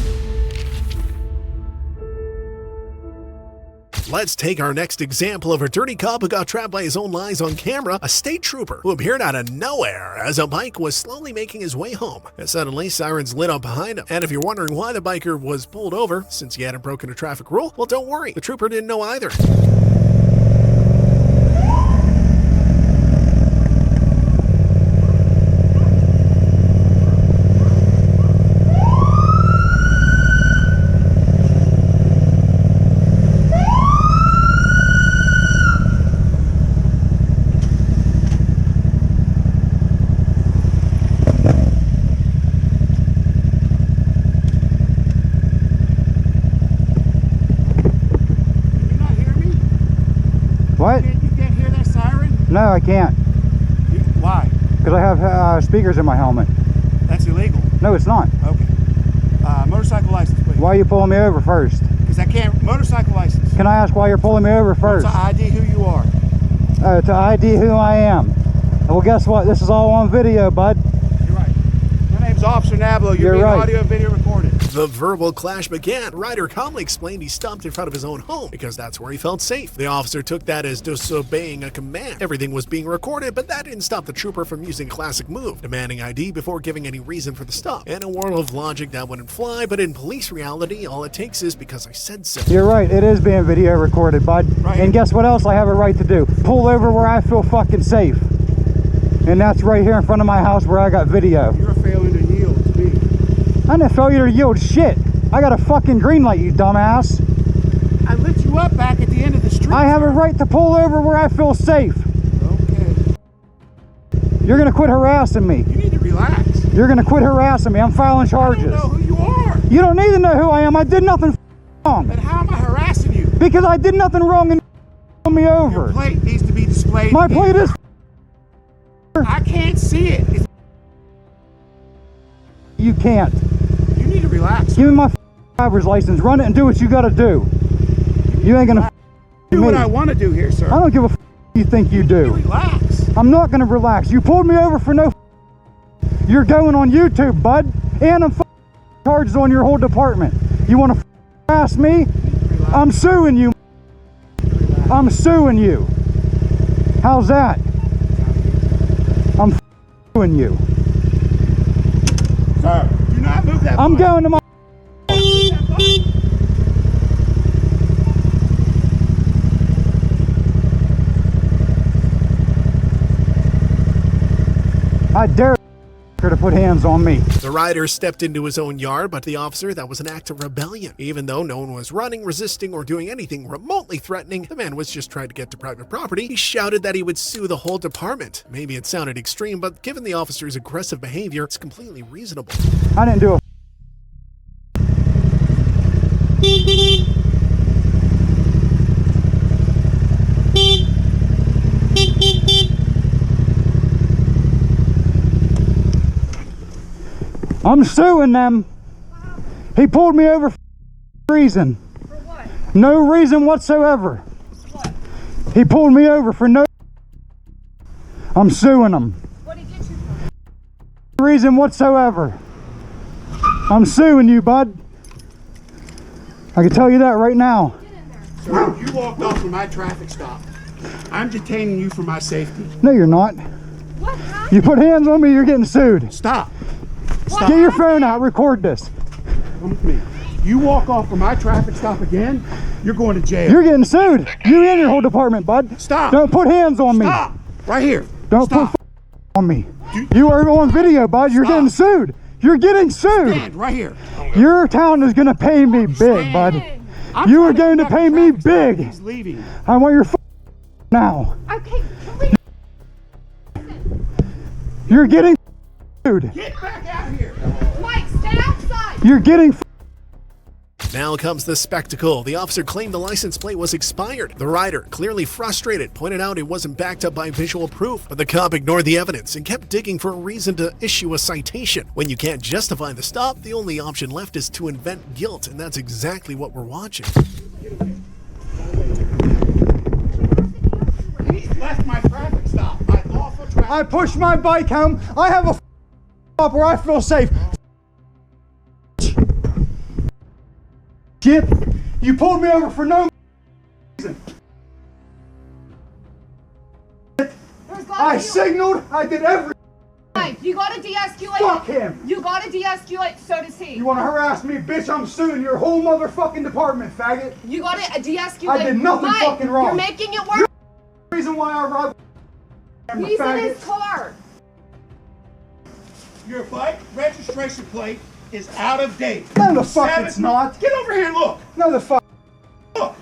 Speaker 6: Let's take our next example of a dirty cop who got trapped by his own lies on camera, a state trooper who appeared out of nowhere as a bike was slowly making his way home. And suddenly, sirens lit up behind him. And if you're wondering why the biker was pulled over, since he hadn't broken a traffic rule, well, don't worry, the trooper didn't know either.
Speaker 5: What?
Speaker 2: You can't hear that siren?
Speaker 5: No, I can't.
Speaker 2: Why?
Speaker 5: Because I have speakers in my helmet.
Speaker 2: That's illegal.
Speaker 5: No, it's not.
Speaker 2: Okay. Motorcycle license, please.
Speaker 5: Why are you pulling me over first?
Speaker 2: Because I can't. Motorcycle license.
Speaker 5: Can I ask why you're pulling me over first?
Speaker 2: To ID who you are.
Speaker 5: To ID who I am. Well, guess what? This is all on video, bud.
Speaker 2: You're right. My name's Officer Nablo. You're being
Speaker 5: right.
Speaker 2: audio and video recorded.
Speaker 6: The verbal clash began. Ryder calmly explained he stopped in front of his own home because that's where he felt safe. The officer took that as disobeying a command. Everything was being recorded, but that didn't stop the trooper from using a classic move, demanding ID before giving any reason for the stop. In a world of logic, that wouldn't fly, but in police reality, all it takes is because I said so.
Speaker 5: You're right. It is being video recorded, bud.
Speaker 2: Right.
Speaker 5: And guess what else I have a right to do? Pull over where I feel fucking safe. And that's right here in front of my house where I got video.
Speaker 2: You're failing to yield to me.
Speaker 5: I didn't failure to yield shit. I got a fucking green light, you dumbass.
Speaker 2: I lit you up back at the end of the street.
Speaker 5: I have a right to pull over where I feel safe.
Speaker 2: Okay.
Speaker 5: You're gonna quit harassing me.
Speaker 2: You need to relax.
Speaker 5: You're gonna quit harassing me. I'm filing charges.
Speaker 2: I don't know who you are.
Speaker 5: You don't need to know who I am. I did nothing wrong.
Speaker 2: Then how am I harassing you?
Speaker 5: Because I did nothing wrong and pulled me
Speaker 2: Your
Speaker 5: over.
Speaker 2: plate needs to be displayed.
Speaker 5: My plate is.
Speaker 2: I can't see it.
Speaker 5: You can't.
Speaker 2: You need to relax.
Speaker 5: Give me my driver's license. Run it and do what you gotta do. You ain't gonna
Speaker 2: Do
Speaker 5: me.
Speaker 2: what I want to do here, sir.
Speaker 5: I don't give a you think you do.
Speaker 2: Relax.
Speaker 5: I'm not gonna relax. You pulled me over for no. You're going on YouTube, bud, and I'm charges on your whole department. You want to harass me? I'm suing you. I'm suing you. How's that? I'm suing you.
Speaker 2: Sir, do not move that
Speaker 5: I'm
Speaker 2: button.
Speaker 5: going to my. I dare her to put hands on me.
Speaker 6: The rider stepped into his own yard, but the officer, that was an act of rebellion. Even though no one was running, resisting, or doing anything remotely threatening, the man was just trying to get to private property. He shouted that he would sue the whole department. Maybe it sounded extreme, but given the officer's aggressive behavior, it's completely reasonable.
Speaker 5: I didn't do a. I'm suing them. He pulled me over for reason.
Speaker 7: For what?
Speaker 5: No reason whatsoever.
Speaker 7: What?
Speaker 5: He pulled me over for no. I'm suing him.
Speaker 7: What did he get you for?
Speaker 5: No reason whatsoever. I'm suing you, bud. I can tell you that right now.
Speaker 2: Sir, you walked off from my traffic stop. I'm detaining you for my safety.
Speaker 5: No, you're not.
Speaker 7: What happened?
Speaker 5: You put hands on me, you're getting sued.
Speaker 2: Stop.
Speaker 5: Get your phone out, record this.
Speaker 2: Come with me. You walk off from my traffic stop again, you're going to jail.
Speaker 5: You're getting sued. You and your whole department, bud.
Speaker 2: Stop.
Speaker 5: Don't put hands on me.
Speaker 2: Stop. Right here.
Speaker 5: Don't
Speaker 2: Stop.
Speaker 5: put on me. You are on video, bud. You're
Speaker 2: Stop.
Speaker 5: getting sued. You're getting sued.
Speaker 2: Stand right here.
Speaker 5: Your town is going to pay me big, bud. You are going to pay me big.
Speaker 2: He's leaving.
Speaker 5: I want your now.
Speaker 7: Okay, please.
Speaker 5: You're getting sued.
Speaker 2: Get back out of here.
Speaker 7: Mike, stay outside.
Speaker 5: You're getting
Speaker 6: Now comes the spectacle. The officer claimed the license plate was expired. The rider, clearly frustrated, pointed out it wasn't backed up by visual proof, but the cop ignored the evidence and kept digging for a reason to issue a citation. When you can't justify the stop, the only option left is to invent guilt, and that's exactly what we're watching.
Speaker 10: He's left my traffic stop. My lawful traffic.
Speaker 5: I pushed my bike home. I have a stop where I feel safe. Shit, you pulled me over for no reason. I signaled, I did everything.
Speaker 11: You gotta de-escalate.
Speaker 5: Fuck him.
Speaker 11: You gotta de-escalate, so does he.
Speaker 5: You wanna harass me, bitch? I'm suing your whole motherfucking department, faggot.
Speaker 11: You gotta de-escalate.
Speaker 5: I did nothing
Speaker 11: Mike,
Speaker 5: fucking wrong.
Speaker 11: You're making it worse.
Speaker 5: You're the reason why I robbed.
Speaker 11: He's in his car.
Speaker 10: Your bike registration plate is out of date.
Speaker 5: No, the fuck it's not.
Speaker 10: Get over here and look.
Speaker 5: No, the fuck.
Speaker 10: Look.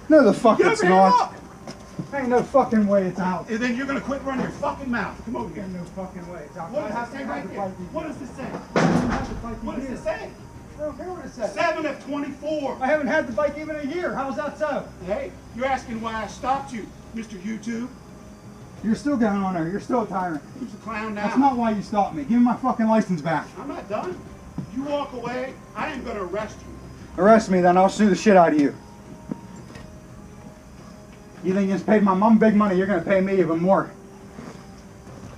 Speaker 5: No, the fuck
Speaker 10: Get
Speaker 5: it's
Speaker 10: over here and
Speaker 5: not.
Speaker 10: look.
Speaker 5: Ain't no fucking way it's out.
Speaker 10: And then you're gonna quit running your fucking mouth. Come over here.
Speaker 5: Ain't no fucking way it's out.
Speaker 10: What does it say right there? What does it say? What does it say?
Speaker 5: I don't care what it says.
Speaker 10: 7 of 24.
Speaker 5: I haven't had the bike even a year. How's that so?
Speaker 10: Hey, you're asking why I stopped you, Mr. YouTube.
Speaker 5: You're still going on there. You're still a tyrant.
Speaker 10: Who's the clown now?
Speaker 5: That's not why you stopped me. Give me my fucking license back.
Speaker 10: I'm not done. You walk away, I am gonna arrest you.
Speaker 5: Arrest me, then I'll sue the shit out of you. You think you just paid my mom big money, you're gonna pay me even more.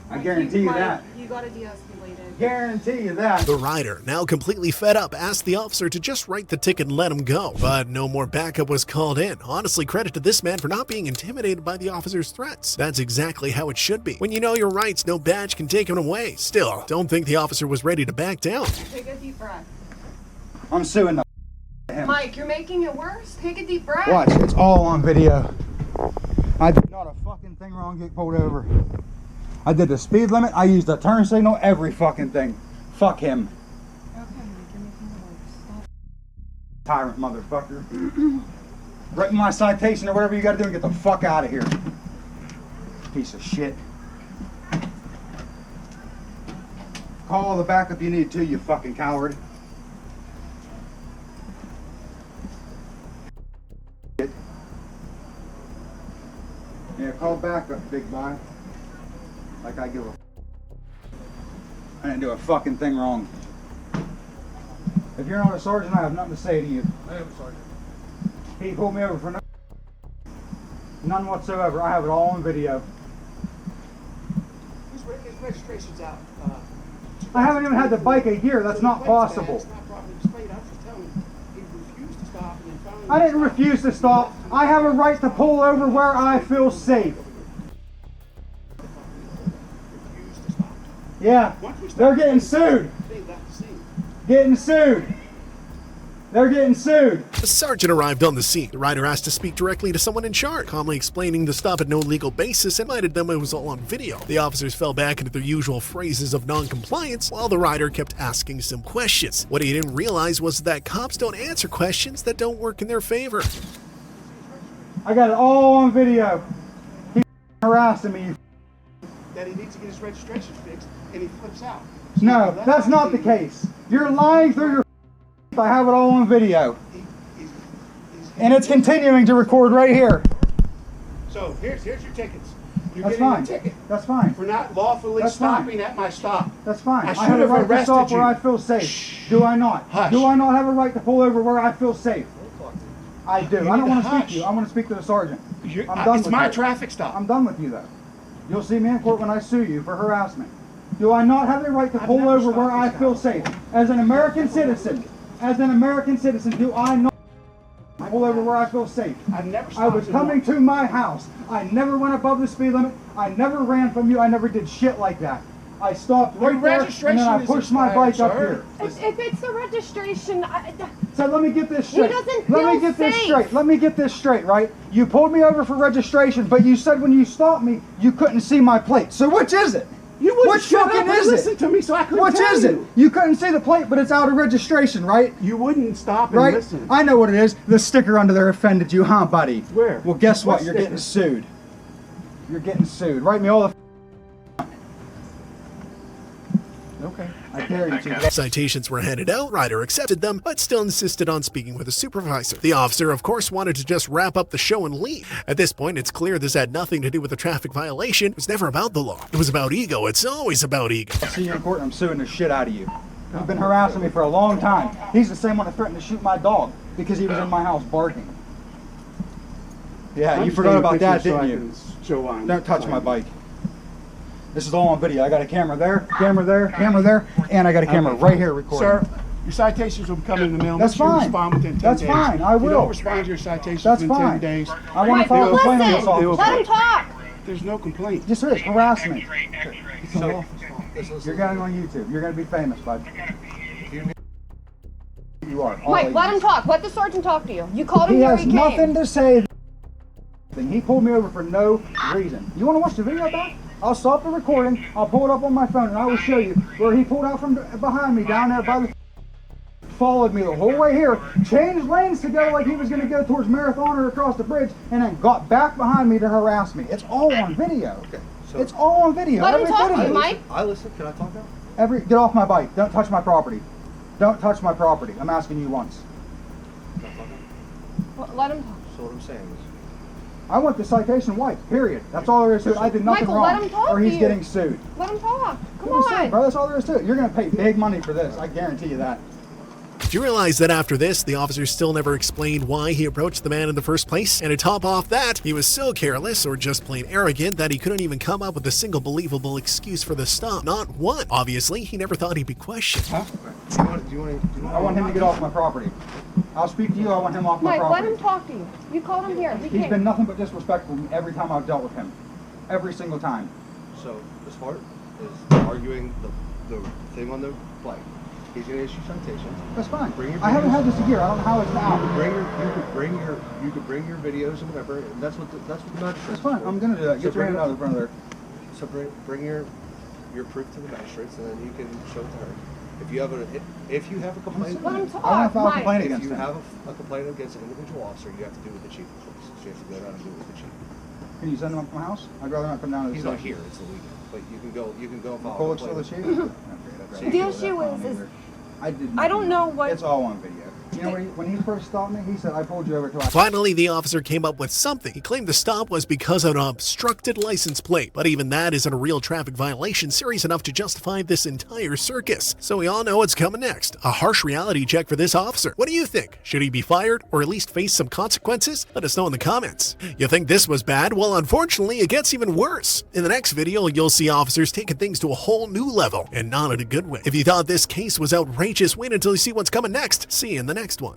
Speaker 5: I guarantee you that.
Speaker 11: You gotta de-escalate it.
Speaker 5: Guarantee you that.
Speaker 6: The rider, now completely fed up, asked the officer to just write the ticket and let him go. But no more backup was called in. Honestly, credit to this man for not being intimidated by the officer's threats. That's exactly how it should be. When you know your rights, no badge can take them away. Still, don't think the officer was ready to back down.
Speaker 11: Take a deep breath.
Speaker 5: I'm suing the him.
Speaker 11: Mike, you're making it worse. Take a deep breath.
Speaker 5: Watch, it's all on video. I did not a fucking thing wrong, get pulled over. I did the speed limit, I used the turn signal, every fucking thing. Fuck him.
Speaker 11: Okay, Mike, you're making it worse.
Speaker 5: Tyrant motherfucker. Write my citation or whatever you gotta do and get the fuck out of here. Piece of shit. Call the backup you need to, you fucking coward. Yeah, call backup, big boy. Like I give a I didn't do a fucking thing wrong. If you're not a sergeant, I have nothing to say to you.
Speaker 3: I am sergeant.
Speaker 5: He pulled me over for none whatsoever. I have it all on video.
Speaker 10: His registration's out.
Speaker 5: I haven't even had the bike a year. That's not possible. I didn't refuse to stop. I have a right to pull over where I feel safe. Yeah, they're getting sued. Getting sued. They're getting sued.
Speaker 6: A sergeant arrived on the scene. The rider asked to speak directly to someone in charge, calmly explaining the stop had no legal basis and reminded them it was all on video. The officers fell back into their usual phrases of non-compliance while the rider kept asking some questions. What he didn't realize was that cops don't answer questions that don't work in their favor.
Speaker 5: I got it all on video. He's harassing me.
Speaker 10: That he needs to get his registration fixed and he flips out.
Speaker 5: No, that's not the case. You're lying through your I have it all on video. And it's continuing to record right here.
Speaker 10: So here's your tickets. You're
Speaker 5: That's
Speaker 10: getting
Speaker 5: fine.
Speaker 10: a ticket
Speaker 5: That's fine.
Speaker 10: for not lawfully
Speaker 5: That's
Speaker 10: stopping
Speaker 5: fine.
Speaker 10: at my stop.
Speaker 5: That's fine.
Speaker 10: I
Speaker 5: I
Speaker 10: should
Speaker 5: have a
Speaker 10: have
Speaker 5: right to
Speaker 10: arrested
Speaker 5: stop
Speaker 10: you.
Speaker 5: where I feel safe. Do I not?
Speaker 10: Hush.
Speaker 5: Do I not have a right to pull over where I feel safe? I do.
Speaker 10: You
Speaker 5: I don't
Speaker 10: need
Speaker 5: want
Speaker 10: to
Speaker 5: to speak
Speaker 10: hush.
Speaker 5: to you. I want to speak to the sergeant.
Speaker 10: You're-
Speaker 5: I'm done
Speaker 10: it's
Speaker 5: with
Speaker 10: my
Speaker 5: you.
Speaker 10: traffic stop.
Speaker 5: I'm done with you though. You'll see me in court when I sue you for harassment. Do I not have the right to pull
Speaker 10: never
Speaker 5: over where
Speaker 10: stopped
Speaker 5: I
Speaker 10: this
Speaker 5: feel
Speaker 10: house.
Speaker 5: safe? As an American citizen, do I not pull over where I feel safe?
Speaker 10: I've never
Speaker 5: I
Speaker 10: stopped
Speaker 5: was
Speaker 10: you
Speaker 5: coming
Speaker 10: once.
Speaker 5: to my house. I never went above the speed limit. I never ran from you. I never did shit like that. I stopped
Speaker 10: Your
Speaker 5: right there and
Speaker 10: registration
Speaker 5: then I
Speaker 10: is
Speaker 5: pushed my
Speaker 10: expired,
Speaker 5: bike up
Speaker 10: sir.
Speaker 5: here.
Speaker 11: If it's the registration,
Speaker 5: So let me get this straight.
Speaker 11: doesn't
Speaker 5: Let me
Speaker 11: feel
Speaker 5: get this
Speaker 11: safe.
Speaker 5: straight. Let me get this straight, right? You pulled me over for registration, but you said when you stopped me, you couldn't see my plate. So which is it?
Speaker 10: You wouldn't
Speaker 5: Which
Speaker 10: shut
Speaker 5: fucking
Speaker 10: up and
Speaker 5: is
Speaker 10: listen
Speaker 5: it?
Speaker 10: to me, so I couldn't
Speaker 5: Which
Speaker 10: tell
Speaker 5: is
Speaker 10: you.
Speaker 5: it? You couldn't see the plate, but it's out of registration, right?
Speaker 10: You wouldn't stop and
Speaker 5: Right?
Speaker 10: listen.
Speaker 5: I know what it is. The sticker under there offended you, huh, buddy?
Speaker 10: Where?
Speaker 5: Well, guess what?
Speaker 10: What
Speaker 5: You're
Speaker 10: sticker?
Speaker 5: getting sued. You're getting sued. Write me all the Okay. I dare you to.
Speaker 6: Citations were handed out, Ryder accepted them, but still insisted on speaking with a supervisor. The officer, of course, wanted to just wrap up the show and leave. At this point, it's clear this had nothing to do with the traffic violation. It was never about the law. It was about ego. It's always about ego.
Speaker 5: I'll see you in court and I'm suing the shit out of you. You've been harassing me for a long time. He's the same one that threatened to shoot my dog because he was in my house barking. Yeah, you forgot about that, didn't you? Don't touch my bike. This is all on video. I got a camera there, camera there, camera there, and I got a camera right here recording.
Speaker 10: Sir, your citations will come in the mail.
Speaker 5: That's fine.
Speaker 10: Respond within 10
Speaker 5: That's
Speaker 10: days.
Speaker 5: fine. I
Speaker 10: If you
Speaker 5: will.
Speaker 10: don't respond to your citations
Speaker 5: That's
Speaker 10: within
Speaker 5: fine.
Speaker 10: 10 days.
Speaker 5: I want to file a complaint on this officer.
Speaker 11: Let him talk.
Speaker 10: There's no complaint.
Speaker 5: Yes, there is. Harassment. You're going on YouTube. You're going to be famous, bud. You are.
Speaker 11: Mike, let him talk. Let the sergeant talk to you. You called him
Speaker 5: He
Speaker 11: here,
Speaker 5: has
Speaker 11: he came.
Speaker 5: nothing to say. He pulled me over for no reason. You want to watch the video back? I'll stop the recording. I'll pull it up on my phone and I will show you where he pulled out from behind me down there by the followed me the whole way here, changed lanes to go like he was going to go towards Marathon or across the bridge, and then got back behind me to harass me. It's all on video.
Speaker 2: Okay, so
Speaker 5: It's all on video.
Speaker 11: Let him
Speaker 5: Every
Speaker 11: talk
Speaker 5: bit
Speaker 11: to
Speaker 5: of
Speaker 11: you,
Speaker 5: it.
Speaker 11: Mike.
Speaker 2: I listen. Can I talk now?
Speaker 5: Get off my bike. Don't touch my property. Don't touch my property. I'm asking you once.
Speaker 2: Can I talk now?
Speaker 11: Well, let him talk.
Speaker 2: So what I'm saying is,
Speaker 5: I want the citation wiped, period. That's all there is to it. I did nothing
Speaker 11: Michael,
Speaker 5: wrong.
Speaker 11: let him talk
Speaker 5: or he's
Speaker 11: to you.
Speaker 5: getting sued.
Speaker 11: Let him talk. Come
Speaker 5: What I'm saying,
Speaker 11: on.
Speaker 5: bro, that's all there is to it. You're going to pay big money for this. I guarantee you that.
Speaker 6: Do you realize that after this, the officer still never explained why he approached the man in the first place? And to top off that, he was so careless or just plain arrogant that he couldn't even come up with a single believable excuse for the stop. Not one. Obviously, he never thought he'd be questioned.
Speaker 2: do you want
Speaker 5: I want him to get off my property. I'll speak to you. I want him off my
Speaker 11: Mike, let
Speaker 5: property.
Speaker 11: him talk to you. You called him here. He
Speaker 5: He's
Speaker 11: came.
Speaker 5: been nothing but disrespectful every time I've dealt with him. Every single time.
Speaker 2: So this part is arguing the thing on the flag. He's going to issue citations.
Speaker 5: That's fine.
Speaker 2: Bring your
Speaker 5: I haven't
Speaker 2: videos.
Speaker 5: had this a year. I don't know how it's
Speaker 2: You
Speaker 5: now.
Speaker 2: could bring your videos and whatever. And that's what the magistrate.
Speaker 5: That's fine. I'm gonna do that. Get your hand out of the front of there.
Speaker 2: So bring your proof to the magistrates, and then you can show it to her. If you have a complaint,
Speaker 11: Let him
Speaker 5: I want
Speaker 11: talk.
Speaker 5: to file a
Speaker 11: Mike.
Speaker 5: complaint
Speaker 2: if
Speaker 5: against
Speaker 2: you
Speaker 5: him.
Speaker 2: have a complaint against an individual officer, you have to do it with the chief of police. So you have to go down and do it with the chief.
Speaker 5: Can you send him up to my house? I'd rather not come down to the
Speaker 2: He's not
Speaker 5: station.
Speaker 2: here. It's illegal. But you can go and file
Speaker 5: Pull
Speaker 2: a
Speaker 5: it to the
Speaker 2: complaint.
Speaker 5: chief? Okay,
Speaker 2: So
Speaker 11: The issue is
Speaker 5: I did.
Speaker 11: I don't know what.
Speaker 5: It's all on video. You know, when he first stopped me, he said, I pulled you over to
Speaker 6: Finally, the officer came up with something. He claimed the stop was because of an obstructed license plate, but even that isn't a real traffic violation serious enough to justify this entire circus. So we all know what's coming next. A harsh reality check for this officer. What do you think? Should he be fired or at least face some consequences? Let us know in the comments. You think this was bad? Well, unfortunately, it gets even worse. In the next video, you'll see officers taking things to a whole new level, and not in a good way. If you thought this case was outrageous, wait until you see what's coming next. See you in the next one.